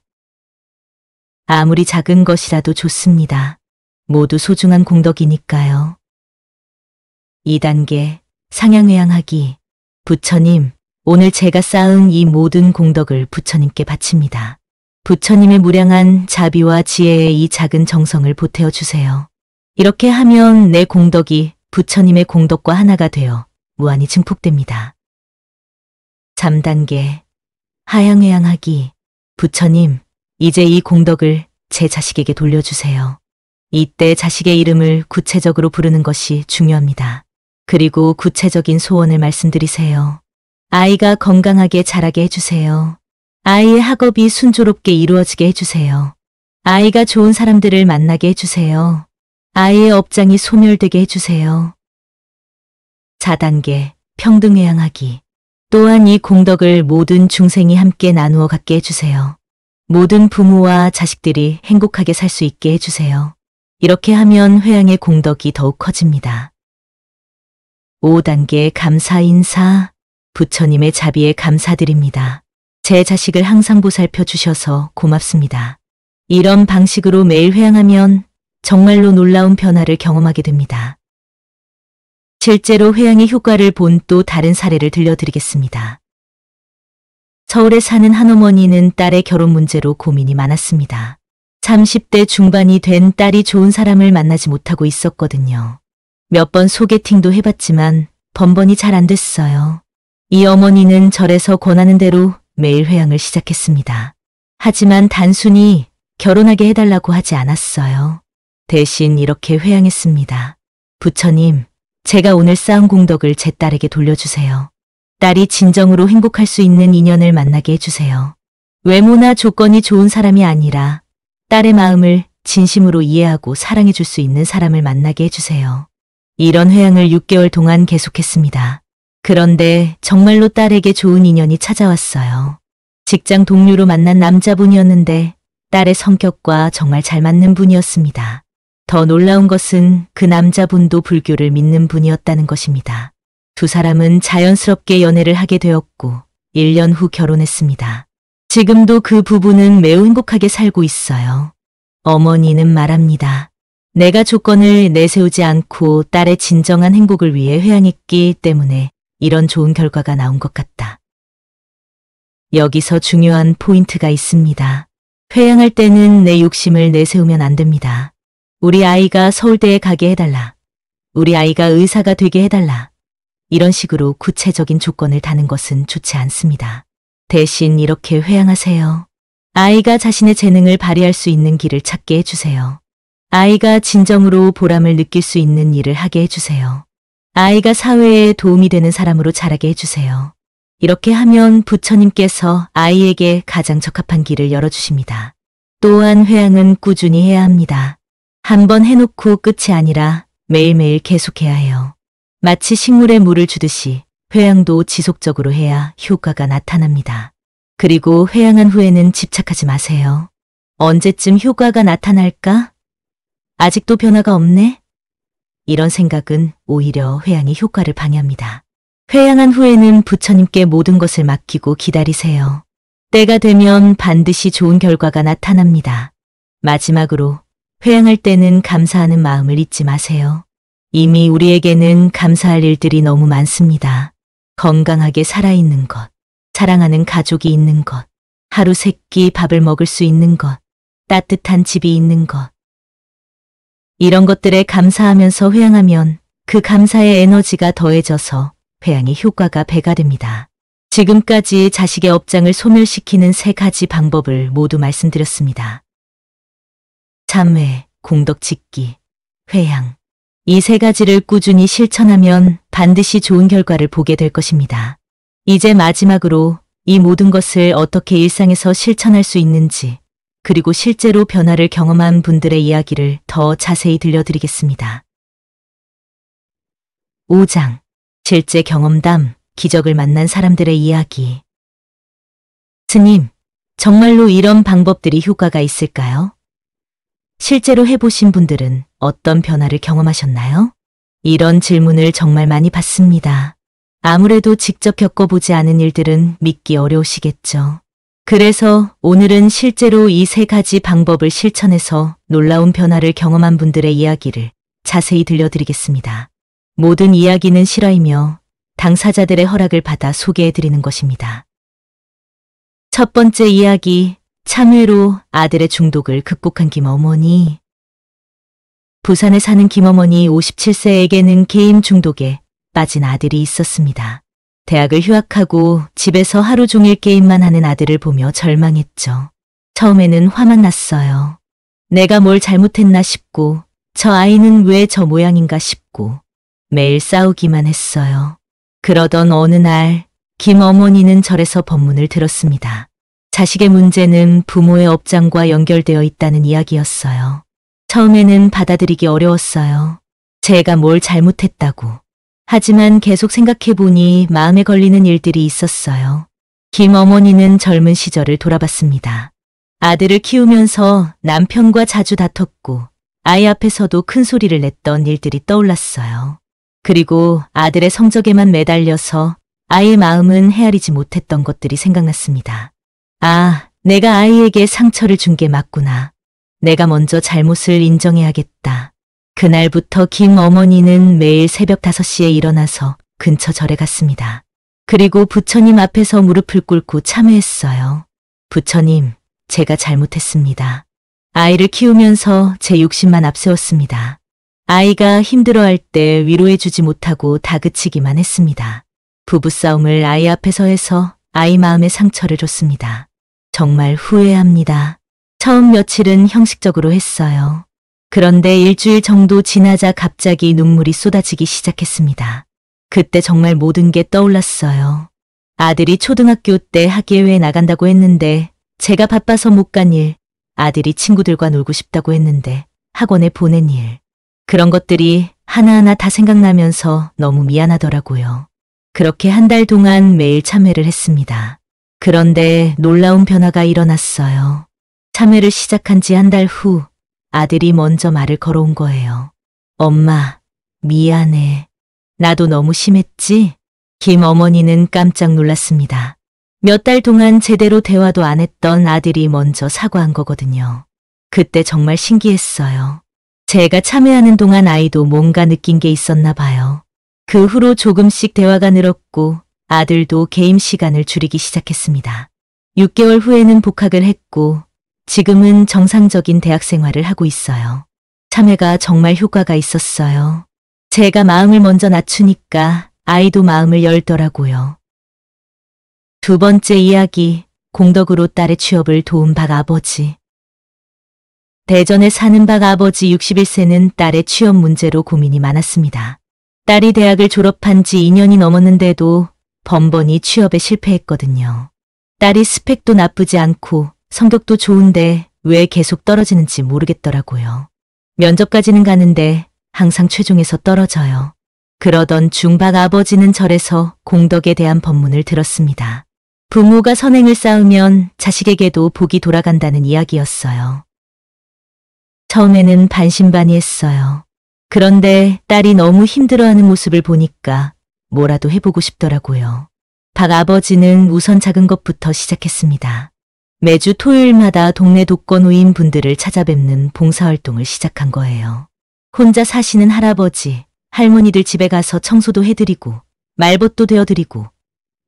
S1: 아무리 작은 것이라도 좋습니다. 모두 소중한 공덕이니까요. 2단계, 상향회양하기. 부처님, 오늘 제가 쌓은 이 모든 공덕을 부처님께 바칩니다. 부처님의 무량한 자비와 지혜의 이 작은 정성을 보태어 주세요. 이렇게 하면 내 공덕이 부처님의 공덕과 하나가 되어 무한히 증폭됩니다. 3단계, 하향회양하기. 부처님, 이제 이 공덕을 제 자식에게 돌려주세요. 이때 자식의 이름을 구체적으로 부르는 것이 중요합니다. 그리고 구체적인 소원을 말씀드리세요. 아이가 건강하게 자라게 해주세요. 아이의 학업이 순조롭게 이루어지게 해주세요. 아이가 좋은 사람들을 만나게 해주세요. 아이의 업장이 소멸되게 해주세요. 4단계 평등회양하기. 또한 이 공덕을 모든 중생이 함께 나누어 갖게 해주세요. 모든 부모와 자식들이 행복하게 살 수 있게 해주세요. 이렇게 하면 회양의 공덕이 더욱 커집니다. 5단계 감사 인사. 부처님의 자비에 감사드립니다. 제 자식을 항상 보살펴 주셔서 고맙습니다. 이런 방식으로 매일 회양하면 정말로 놀라운 변화를 경험하게 됩니다. 실제로 회양의 효과를 본 또 다른 사례를 들려드리겠습니다. 서울에 사는 한 어머니는 딸의 결혼 문제로 고민이 많았습니다. 30대 중반이 된 딸이 좋은 사람을 만나지 못하고 있었거든요. 몇 번 소개팅도 해봤지만 번번이 잘 안 됐어요. 이 어머니는 절에서 권하는 대로 매일 회양을 시작했습니다. 하지만 단순히 결혼하게 해달라고 하지 않았어요. 대신 이렇게 회양했습니다. 부처님, 제가 오늘 쌓은 공덕을 제 딸에게 돌려주세요. 딸이 진정으로 행복할 수 있는 인연을 만나게 해주세요. 외모나 조건이 좋은 사람이 아니라 딸의 마음을 진심으로 이해하고 사랑해 줄 수 있는 사람을 만나게 해주세요. 이런 회양을 6개월 동안 계속했습니다. 그런데 정말로 딸에게 좋은 인연이 찾아왔어요. 직장 동료로 만난 남자분이었는데 딸의 성격과 정말 잘 맞는 분이었습니다. 더 놀라운 것은 그 남자분도 불교를 믿는 분이었다는 것입니다. 두 사람은 자연스럽게 연애를 하게 되었고 1년 후 결혼했습니다. 지금도 그 부부는 매우 행복하게 살고 있어요. 어머니는 말합니다. 내가 조건을 내세우지 않고 딸의 진정한 행복을 위해 회양했기 때문에 이런 좋은 결과가 나온 것 같다. 여기서 중요한 포인트가 있습니다. 회양할 때는 내 욕심을 내세우면 안 됩니다. 우리 아이가 서울대에 가게 해달라. 우리 아이가 의사가 되게 해달라. 이런 식으로 구체적인 조건을 다는 것은 좋지 않습니다. 대신 이렇게 회양하세요. 아이가 자신의 재능을 발휘할 수 있는 길을 찾게 해주세요. 아이가 진정으로 보람을 느낄 수 있는 일을 하게 해주세요. 아이가 사회에 도움이 되는 사람으로 자라게 해주세요. 이렇게 하면 부처님께서 아이에게 가장 적합한 길을 열어주십니다. 또한 회양은 꾸준히 해야 합니다. 한번 해놓고 끝이 아니라 매일매일 계속해야 해요. 마치 식물에 물을 주듯이 회양도 지속적으로 해야 효과가 나타납니다. 그리고 회양한 후에는 집착하지 마세요. 언제쯤 효과가 나타날까? 아직도 변화가 없네? 이런 생각은 오히려 회양의 효과를 방해합니다. 회양한 후에는 부처님께 모든 것을 맡기고 기다리세요. 때가 되면 반드시 좋은 결과가 나타납니다. 마지막으로 회양할 때는 감사하는 마음을 잊지 마세요. 이미 우리에게는 감사할 일들이 너무 많습니다. 건강하게 살아있는 것, 사랑하는 가족이 있는 것, 하루 3끼 밥을 먹을 수 있는 것, 따뜻한 집이 있는 것. 이런 것들에 감사하면서 회양하면 그 감사의 에너지가 더해져서 회양의 효과가 배가 됩니다. 지금까지 자식의 업장을 소멸시키는 3가지 방법을 모두 말씀드렸습니다. 참회, 공덕 짓기, 회양. 이 3가지를 꾸준히 실천하면 반드시 좋은 결과를 보게 될 것입니다. 이제 마지막으로 이 모든 것을 어떻게 일상에서 실천할 수 있는지, 그리고 실제로 변화를 경험한 분들의 이야기를 더 자세히 들려드리겠습니다. 5장. 실제 경험담, 기적을 만난 사람들의 이야기. 스님, 정말로 이런 방법들이 효과가 있을까요? 실제로 해보신 분들은 어떤 변화를 경험하셨나요? 이런 질문을 정말 많이 받습니다. 아무래도 직접 겪어보지 않은 일들은 믿기 어려우시겠죠. 그래서 오늘은 실제로 이 3가지 방법을 실천해서 놀라운 변화를 경험한 분들의 이야기를 자세히 들려드리겠습니다. 모든 이야기는 실화이며 당사자들의 허락을 받아 소개해드리는 것입니다. 첫 번째 이야기, 참회로 아들의 중독을 극복한 김어머니. 부산에 사는 김어머니 57세에게는 게임 중독에 빠진 아들이 있었습니다. 대학을 휴학하고 집에서 하루 종일 게임만 하는 아들을 보며 절망했죠. 처음에는 화만 났어요. 내가 뭘 잘못했나 싶고 저 아이는 왜 저 모양인가 싶고 매일 싸우기만 했어요. 그러던 어느 날 김 어머니는 절에서 법문을 들었습니다. 자식의 문제는 부모의 업장과 연결되어 있다는 이야기였어요. 처음에는 받아들이기 어려웠어요. 제가 뭘 잘못했다고. 하지만 계속 생각해보니 마음에 걸리는 일들이 있었어요. 김 어머니는 젊은 시절을 돌아봤습니다. 아들을 키우면서 남편과 자주 다퉜고 아이 앞에서도 큰 소리를 냈던 일들이 떠올랐어요. 그리고 아들의 성적에만 매달려서 아이의 마음은 헤아리지 못했던 것들이 생각났습니다. 아, 내가 아이에게 상처를 준 게 맞구나. 내가 먼저 잘못을 인정해야겠다. 그날부터 김 어머니는 매일 새벽 5시에 일어나서 근처 절에 갔습니다. 그리고 부처님 앞에서 무릎을 꿇고 참회했어요. 부처님, 제가 잘못했습니다. 아이를 키우면서 제 욕심만 앞세웠습니다. 아이가 힘들어할 때 위로해주지 못하고 다그치기만 했습니다. 부부싸움을 아이 앞에서 해서 아이 마음에 상처를 줬습니다. 정말 후회합니다. 처음 며칠은 형식적으로 했어요. 그런데 일주일 정도 지나자 갑자기 눈물이 쏟아지기 시작했습니다. 그때 정말 모든 게 떠올랐어요. 아들이 초등학교 때 학예회에 나간다고 했는데 제가 바빠서 못 간 일, 아들이 친구들과 놀고 싶다고 했는데 학원에 보낸 일. 그런 것들이 하나하나 다 생각나면서 너무 미안하더라고요. 그렇게 한 달 동안 매일 참회를 했습니다. 그런데 놀라운 변화가 일어났어요. 참회를 시작한 지 한 달 후 아들이 먼저 말을 걸어온 거예요. 엄마, 미안해. 나도 너무 심했지? 김 어머니는 깜짝 놀랐습니다. 몇 달 동안 제대로 대화도 안 했던 아들이 먼저 사과한 거거든요. 그때 정말 신기했어요. 제가 참회하는 동안 아이도 뭔가 느낀 게 있었나 봐요. 그 후로 조금씩 대화가 늘었고 아들도 게임 시간을 줄이기 시작했습니다. 6개월 후에는 복학을 했고 지금은 정상적인 대학 생활을 하고 있어요. 참회가 정말 효과가 있었어요. 제가 마음을 먼저 낮추니까 아이도 마음을 열더라고요. 두 번째 이야기, 공덕으로 딸의 취업을 도운 박 아버지. 대전에 사는 박 아버지 61세는 딸의 취업 문제로 고민이 많았습니다. 딸이 대학을 졸업한 지 2년이 넘었는데도 번번이 취업에 실패했거든요. 딸이 스펙도 나쁘지 않고 성격도 좋은데 왜 계속 떨어지는지 모르겠더라고요. 면접까지는 가는데 항상 최종에서 떨어져요. 그러던 중 박 아버지는 절에서 공덕에 대한 법문을 들었습니다. 부모가 선행을 쌓으면 자식에게도 복이 돌아간다는 이야기였어요. 처음에는 반신반의했어요. 그런데 딸이 너무 힘들어하는 모습을 보니까 뭐라도 해보고 싶더라고요. 박 아버지는 우선 작은 것부터 시작했습니다. 매주 토요일마다 동네 독거노인 분들을 찾아뵙는 봉사활동을 시작한 거예요. 혼자 사시는 할아버지, 할머니들 집에 가서 청소도 해드리고 말벗도 되어드리고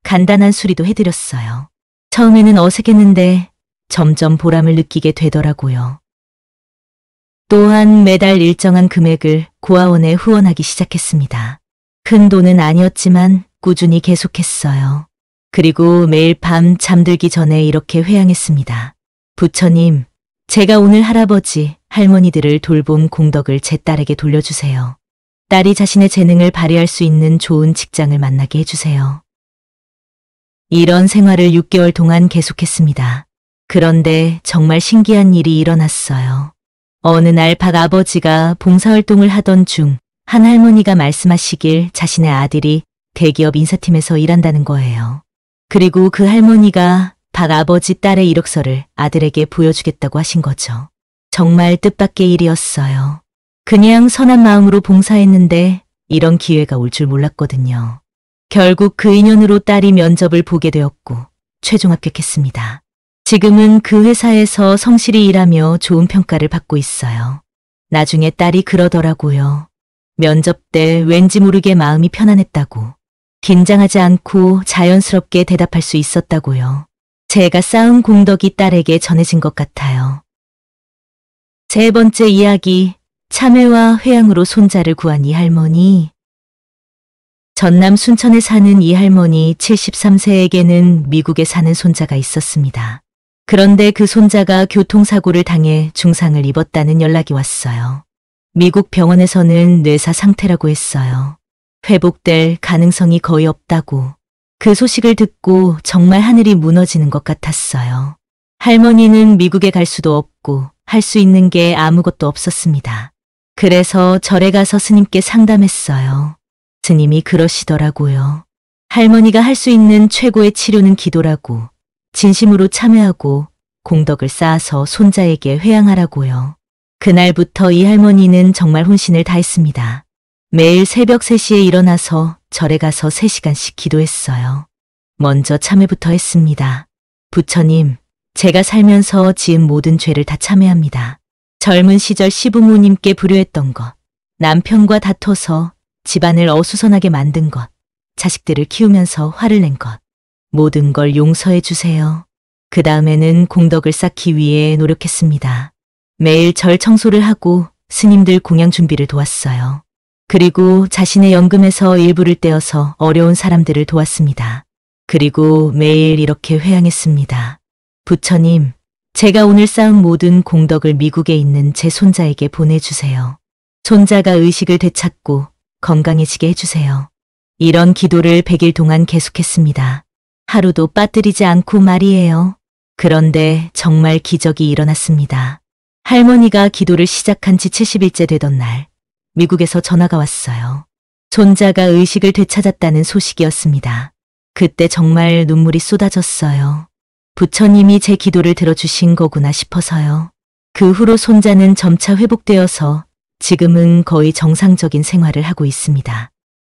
S1: 간단한 수리도 해드렸어요. 처음에는 어색했는데 점점 보람을 느끼게 되더라고요. 또한 매달 일정한 금액을 고아원에 후원하기 시작했습니다. 큰 돈은 아니었지만 꾸준히 계속했어요. 그리고 매일 밤 잠들기 전에 이렇게 회양했습니다. 부처님, 제가 오늘 할아버지, 할머니들을 돌본 공덕을 제 딸에게 돌려주세요. 딸이 자신의 재능을 발휘할 수 있는 좋은 직장을 만나게 해주세요. 이런 생활을 6개월 동안 계속했습니다. 그런데 정말 신기한 일이 일어났어요. 어느 날 박 아버지가 봉사활동을 하던 중 한 할머니가 말씀하시길 자신의 아들이 대기업 인사팀에서 일한다는 거예요. 그리고 그 할머니가 박 아버지 딸의 이력서를 아들에게 보여주겠다고 하신 거죠. 정말 뜻밖의 일이었어요. 그냥 선한 마음으로 봉사했는데 이런 기회가 올 줄 몰랐거든요. 결국 그 인연으로 딸이 면접을 보게 되었고 최종 합격했습니다. 지금은 그 회사에서 성실히 일하며 좋은 평가를 받고 있어요. 나중에 딸이 그러더라고요. 면접 때 왠지 모르게 마음이 편안했다고. 긴장하지 않고 자연스럽게 대답할 수 있었다고요. 제가 쌓은 공덕이 딸에게 전해진 것 같아요. 세 번째 이야기, 참회와 회양으로 손자를 구한 이 할머니. 전남 순천에 사는 이 할머니 73세에게는 미국에 사는 손자가 있었습니다. 그런데 그 손자가 교통사고를 당해 중상을 입었다는 연락이 왔어요. 미국 병원에서는 뇌사 상태라고 했어요. 회복될 가능성이 거의 없다고. 그 소식을 듣고 정말 하늘이 무너지는 것 같았어요. 할머니는 미국에 갈 수도 없고 할 수 있는 게 아무것도 없었습니다. 그래서 절에 가서 스님께 상담했어요. 스님이 그러시더라고요. 할머니가 할 수 있는 최고의 치료는 기도라고, 진심으로 참여하고 공덕을 쌓아서 손자에게 회양하라고요. 그날부터 이 할머니는 정말 혼신을 다했습니다. 매일 새벽 3시에 일어나서 절에 가서 3시간씩 기도했어요. 먼저 참회부터 했습니다. 부처님, 제가 살면서 지은 모든 죄를 다 참회합니다. 젊은 시절 시부모님께 불효했던 것, 남편과 다퉈서 집안을 어수선하게 만든 것, 자식들을 키우면서 화를 낸 것, 모든 걸 용서해 주세요. 그 다음에는 공덕을 쌓기 위해 노력했습니다. 매일 절 청소를 하고 스님들 공양 준비를 도왔어요. 그리고 자신의 연금에서 일부를 떼어서 어려운 사람들을 도왔습니다. 그리고 매일 이렇게 회양했습니다. 부처님, 제가 오늘 쌓은 모든 공덕을 미국에 있는 제 손자에게 보내주세요. 손자가 의식을 되찾고 건강해지게 해주세요. 이런 기도를 100일 동안 계속했습니다. 하루도 빠뜨리지 않고 말이에요. 그런데 정말 기적이 일어났습니다. 할머니가 기도를 시작한 지 70일째 되던 날, 미국에서 전화가 왔어요. 손자가 의식을 되찾았다는 소식이었습니다. 그때 정말 눈물이 쏟아졌어요. 부처님이 제 기도를 들어주신 거구나 싶어서요. 그 후로 손자는 점차 회복되어서 지금은 거의 정상적인 생활을 하고 있습니다.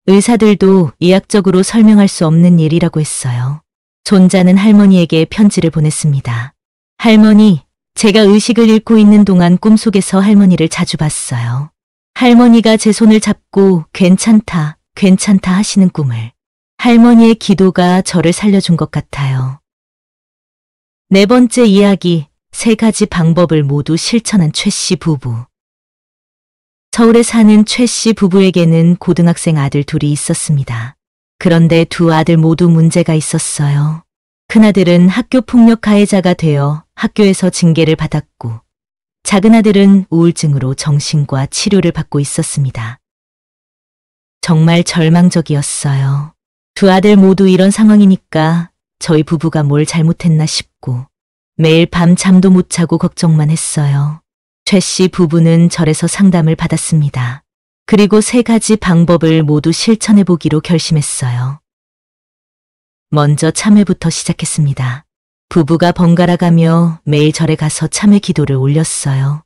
S1: 의사들도 의학적으로 설명할 수 없는 일이라고 했어요. 손자는 할머니에게 편지를 보냈습니다. 할머니, 제가 의식을 잃고 있는 동안 꿈속에서 할머니를 자주 봤어요. 할머니가 제 손을 잡고 괜찮다, 괜찮다 하시는 꿈을. 할머니의 기도가 저를 살려준 것 같아요. 4번째 이야기, 3가지 방법을 모두 실천한 최 씨 부부. 서울에 사는 최 씨 부부에게는 고등학생 아들 둘이 있었습니다. 그런데 두 아들 모두 문제가 있었어요. 큰아들은 학교 폭력 가해자가 되어 학교에서 징계를 받았고, 작은 아들은 우울증으로 정신과 치료를 받고 있었습니다. 정말 절망적이었어요. 두 아들 모두 이런 상황이니까 저희 부부가 뭘 잘못했나 싶고 매일 밤 잠도 못 자고 걱정만 했어요. 최 씨 부부는 절에서 상담을 받았습니다. 그리고 3가지 방법을 모두 실천해 보기로 결심했어요. 먼저 참회부터 시작했습니다. 부부가 번갈아 가며 매일 절에 가서 참회 기도를 올렸어요.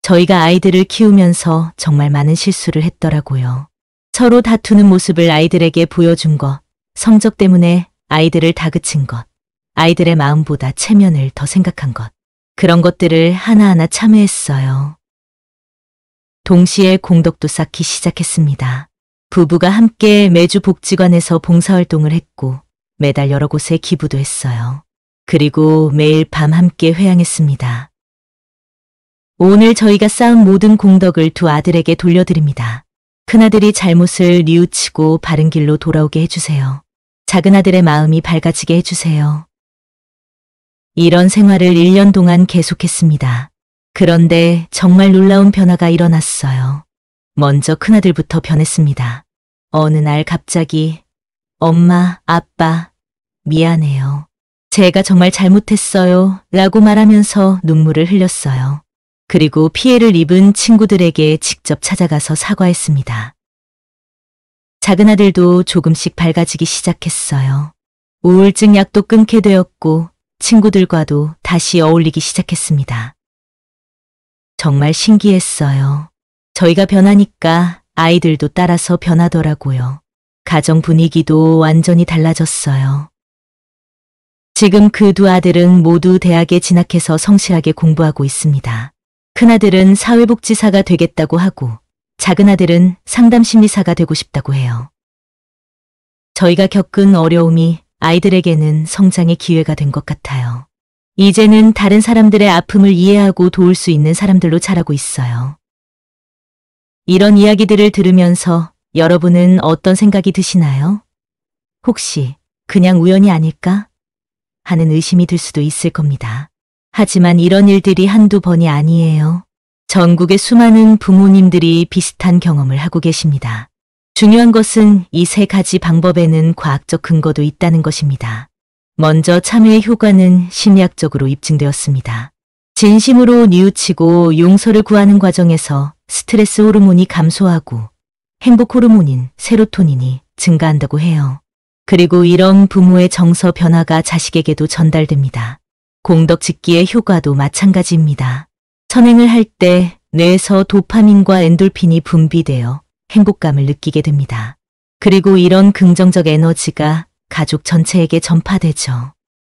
S1: 저희가 아이들을 키우면서 정말 많은 실수를 했더라고요. 서로 다투는 모습을 아이들에게 보여준 것, 성적 때문에 아이들을 다그친 것, 아이들의 마음보다 체면을 더 생각한 것, 그런 것들을 하나하나 참회했어요. 동시에 공덕도 쌓기 시작했습니다. 부부가 함께 매주 복지관에서 봉사활동을 했고 매달 여러 곳에 기부도 했어요. 그리고 매일 밤 함께 회양했습니다. 오늘 저희가 쌓은 모든 공덕을 두 아들에게 돌려드립니다. 큰아들이 잘못을 뉘우치고 바른 길로 돌아오게 해주세요. 작은 아들의 마음이 밝아지게 해주세요. 이런 생활을 1년 동안 계속했습니다. 그런데 정말 놀라운 변화가 일어났어요. 먼저 큰아들부터 변했습니다. 어느 날 갑자기 엄마, 아빠, 미안해요. 제가 정말 잘못했어요. 라고 말하면서 눈물을 흘렸어요. 그리고 피해를 입은 친구들에게 직접 찾아가서 사과했습니다. 작은 아들도 조금씩 밝아지기 시작했어요. 우울증 약도 끊게 되었고 친구들과도 다시 어울리기 시작했습니다. 정말 신기했어요. 저희가 변하니까 아이들도 따라서 변하더라고요. 가정 분위기도 완전히 달라졌어요. 지금 그 두 아들은 모두 대학에 진학해서 성실하게 공부하고 있습니다. 큰아들은 사회복지사가 되겠다고 하고 작은 아들은 상담심리사가 되고 싶다고 해요. 저희가 겪은 어려움이 아이들에게는 성장의 기회가 된 것 같아요. 이제는 다른 사람들의 아픔을 이해하고 도울 수 있는 사람들로 자라고 있어요. 이런 이야기들을 들으면서 여러분은 어떤 생각이 드시나요? 혹시 그냥 우연이 아닐까? 하는 의심이 들 수도 있을 겁니다. 하지만 이런 일들이 한두 번이 아니에요. 전국의 수많은 부모님들이 비슷한 경험을 하고 계십니다. 중요한 것은 이 3가지 방법에는 과학적 근거도 있다는 것입니다. 먼저 참회의 효과는 심리학적으로 입증되었습니다. 진심으로 뉘우치고 용서를 구하는 과정에서 스트레스 호르몬이 감소하고 행복 호르몬인 세로토닌이 증가한다고 해요. 그리고 이런 부모의 정서 변화가 자식에게도 전달됩니다. 공덕짓기의 효과도 마찬가지입니다. 선행을 할 때 뇌에서 도파민과 엔돌핀이 분비되어 행복감을 느끼게 됩니다. 그리고 이런 긍정적 에너지가 가족 전체에게 전파되죠.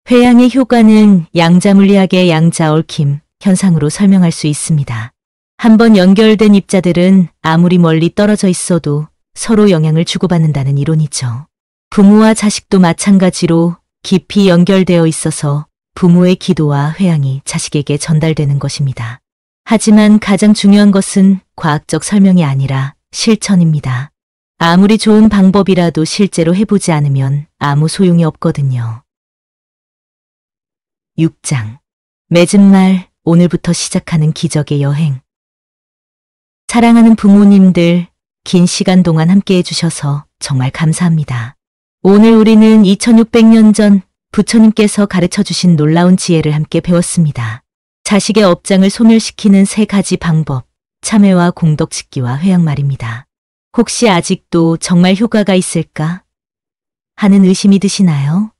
S1: 회양의 효과는 양자물리학의 양자얽힘 현상으로 설명할 수 있습니다. 한번 연결된 입자들은 아무리 멀리 떨어져 있어도 서로 영향을 주고받는다는 이론이죠. 부모와 자식도 마찬가지로 깊이 연결되어 있어서 부모의 기도와 회양이 자식에게 전달되는 것입니다. 하지만 가장 중요한 것은 과학적 설명이 아니라 실천입니다. 아무리 좋은 방법이라도 실제로 해보지 않으면 아무 소용이 없거든요. 6장. 맺은 말, 오늘부터 시작하는 기적의 여행. 사랑하는 부모님들, 긴 시간 동안 함께 해주셔서 정말 감사합니다. 오늘 우리는 2600년 전 부처님께서 가르쳐 주신 놀라운 지혜를 함께 배웠습니다. 자식의 업장을 소멸시키는 3가지 방법, 참회와 공덕짓기와 회양 말입니다. 혹시 아직도 정말 효과가 있을까 하는 의심이 드시나요?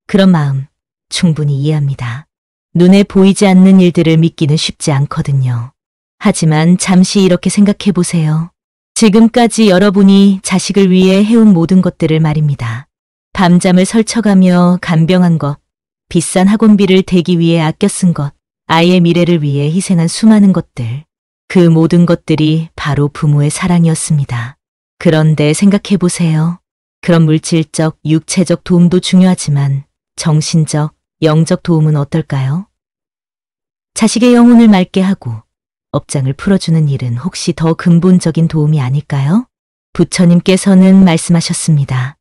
S1: 그런 마음 충분히 이해합니다. 눈에 보이지 않는 일들을 믿기는 쉽지 않거든요. 하지만 잠시 이렇게 생각해 보세요. 지금까지 여러분이 자식을 위해 해온 모든 것들을 말입니다. 밤잠을 설쳐가며 간병한 것, 비싼 학원비를 대기 위해 아껴 쓴 것, 아이의 미래를 위해 희생한 수많은 것들. 그 모든 것들이 바로 부모의 사랑이었습니다. 그런데 생각해 보세요. 그런 물질적, 육체적 도움도 중요하지만 정신적, 영적 도움은 어떨까요? 자식의 영혼을 맑게 하고 업장을 풀어주는 일은 혹시 더 근본적인 도움이 아닐까요? 부처님께서는 말씀하셨습니다.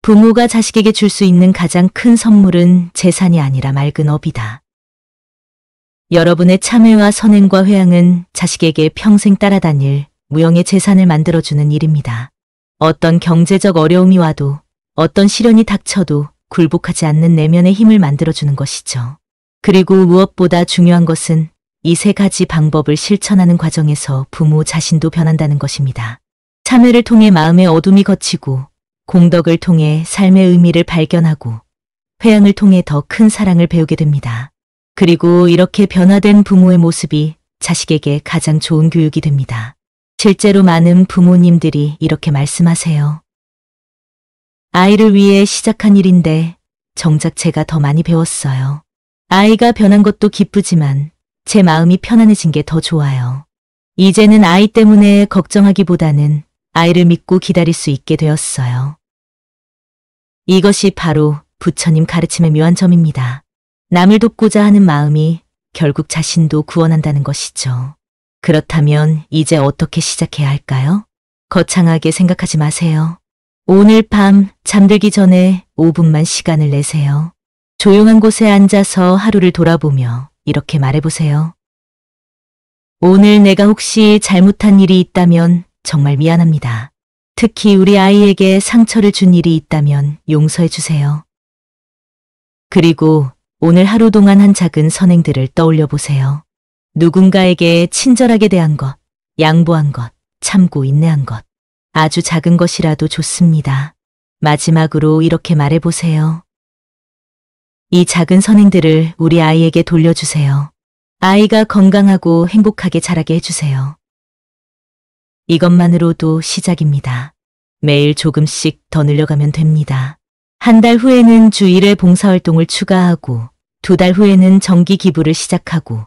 S1: 부모가 자식에게 줄 수 있는 가장 큰 선물은 재산이 아니라 맑은 업이다. 여러분의 참회와 선행과 회양은 자식에게 평생 따라다닐 무형의 재산을 만들어주는 일입니다. 어떤 경제적 어려움이 와도 어떤 시련이 닥쳐도 굴복하지 않는 내면의 힘을 만들어주는 것이죠. 그리고 무엇보다 중요한 것은 이 3가지 방법을 실천하는 과정에서 부모 자신도 변한다는 것입니다. 참회를 통해 마음의 어둠이 걷히고 공덕을 통해 삶의 의미를 발견하고 회양을 통해 더 큰 사랑을 배우게 됩니다. 그리고 이렇게 변화된 부모의 모습이 자식에게 가장 좋은 교육이 됩니다. 실제로 많은 부모님들이 이렇게 말씀하세요. 아이를 위해 시작한 일인데 정작 제가 더 많이 배웠어요. 아이가 변한 것도 기쁘지만 제 마음이 편안해진 게 더 좋아요. 이제는 아이 때문에 걱정하기보다는 아이를 믿고 기다릴 수 있게 되었어요. 이것이 바로 부처님 가르침의 묘한 점입니다. 남을 돕고자 하는 마음이 결국 자신도 구원한다는 것이죠. 그렇다면 이제 어떻게 시작해야 할까요? 거창하게 생각하지 마세요. 오늘 밤 잠들기 전에 5분만 시간을 내세요. 조용한 곳에 앉아서 하루를 돌아보며 이렇게 말해보세요. 오늘 내가 혹시 잘못한 일이 있다면 정말 미안합니다. 특히 우리 아이에게 상처를 준 일이 있다면 용서해 주세요. 그리고 오늘 하루 동안 한 작은 선행들을 떠올려 보세요. 누군가에게 친절하게 대한 것, 양보한 것, 참고 인내한 것. 아주 작은 것이라도 좋습니다. 마지막으로 이렇게 말해보세요. 이 작은 선행들을 우리 아이에게 돌려주세요. 아이가 건강하고 행복하게 자라게 해주세요. 이것만으로도 시작입니다. 매일 조금씩 더 늘려가면 됩니다. 한 달 후에는 주 1회 봉사활동을 추가하고 2달 후에는 정기 기부를 시작하고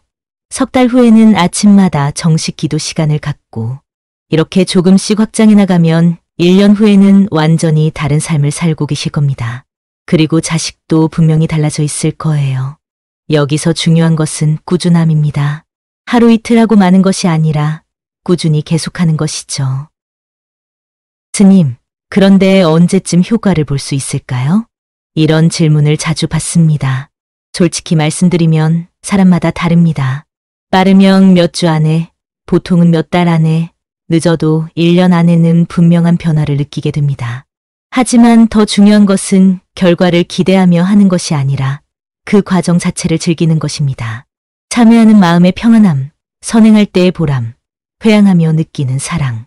S1: 3달 후에는 아침마다 정식 기도 시간을 갖고 이렇게 조금씩 확장해 나가면 1년 후에는 완전히 다른 삶을 살고 계실 겁니다. 그리고 자식도 분명히 달라져 있을 거예요. 여기서 중요한 것은 꾸준함입니다. 하루 이틀 하고 마는 것이 아니라 꾸준히 계속하는 것이죠. 스님, 그런데 언제쯤 효과를 볼 수 있을까요? 이런 질문을 자주 받습니다. 솔직히 말씀드리면 사람마다 다릅니다. 빠르면 몇 주 안에, 보통은 몇 달 안에, 늦어도 1년 안에는 분명한 변화를 느끼게 됩니다. 하지만 더 중요한 것은 결과를 기대하며 하는 것이 아니라 그 과정 자체를 즐기는 것입니다. 참여하는 마음의 평안함, 선행할 때의 보람, 회양하며 느끼는 사랑.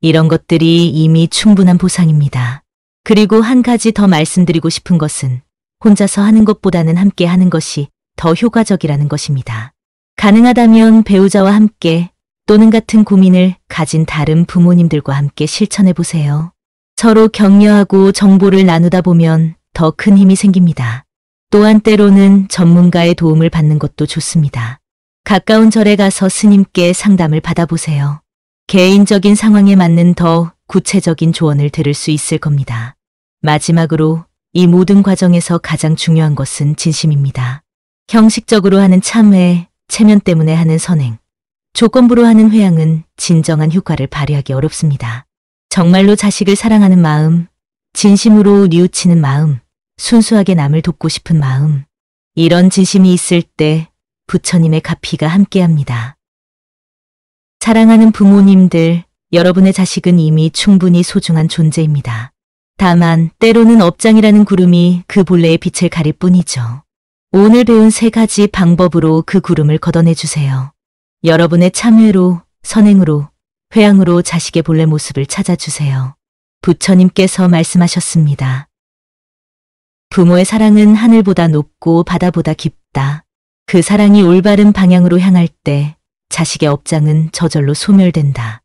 S1: 이런 것들이 이미 충분한 보상입니다. 그리고 한 가지 더 말씀드리고 싶은 것은 혼자서 하는 것보다는 함께 하는 것이 더 효과적이라는 것입니다. 가능하다면 배우자와 함께 또는 같은 고민을 가진 다른 부모님들과 함께 실천해 보세요. 서로 격려하고 정보를 나누다 보면 더 큰 힘이 생깁니다. 또한 때로는 전문가의 도움을 받는 것도 좋습니다. 가까운 절에 가서 스님께 상담을 받아보세요. 개인적인 상황에 맞는 더 구체적인 조언을 들을 수 있을 겁니다. 마지막으로 이 모든 과정에서 가장 중요한 것은 진심입니다. 형식적으로 하는 참회, 체면 때문에 하는 선행, 조건부로 하는 회양은 진정한 효과를 발휘하기 어렵습니다. 정말로 자식을 사랑하는 마음, 진심으로 뉘우치는 마음, 순수하게 남을 돕고 싶은 마음, 이런 진심이 있을 때 부처님의 가피가 함께합니다. 사랑하는 부모님들, 여러분의 자식은 이미 충분히 소중한 존재입니다. 다만 때로는 업장이라는 구름이 그 본래의 빛을 가릴 뿐이죠. 오늘 배운 3가지 방법으로 그 구름을 걷어내주세요. 여러분의 참회로, 선행으로, 회양으로 자식의 본래 모습을 찾아주세요. 부처님께서 말씀하셨습니다. 부모의 사랑은 하늘보다 높고 바다보다 깊다. 그 사랑이 올바른 방향으로 향할 때 자식의 업장은 저절로 소멸된다.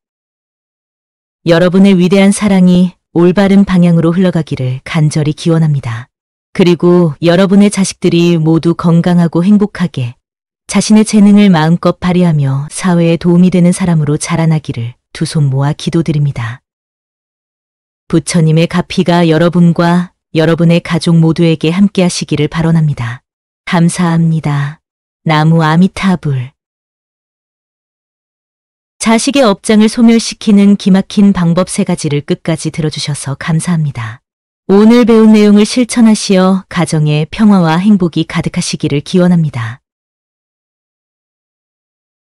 S1: 여러분의 위대한 사랑이 올바른 방향으로 흘러가기를 간절히 기원합니다. 그리고 여러분의 자식들이 모두 건강하고 행복하게 자신의 재능을 마음껏 발휘하며 사회에 도움이 되는 사람으로 자라나기를 두 손 모아 기도드립니다. 부처님의 가피가 여러분과 여러분의 가족 모두에게 함께 하시기를 발언합니다. 감사합니다. 나무 아미타불. 자식의 업장을 소멸시키는 기막힌 방법 3가지를 끝까지 들어주셔서 감사합니다. 오늘 배운 내용을 실천하시어 가정에 평화와 행복이 가득하시기를 기원합니다.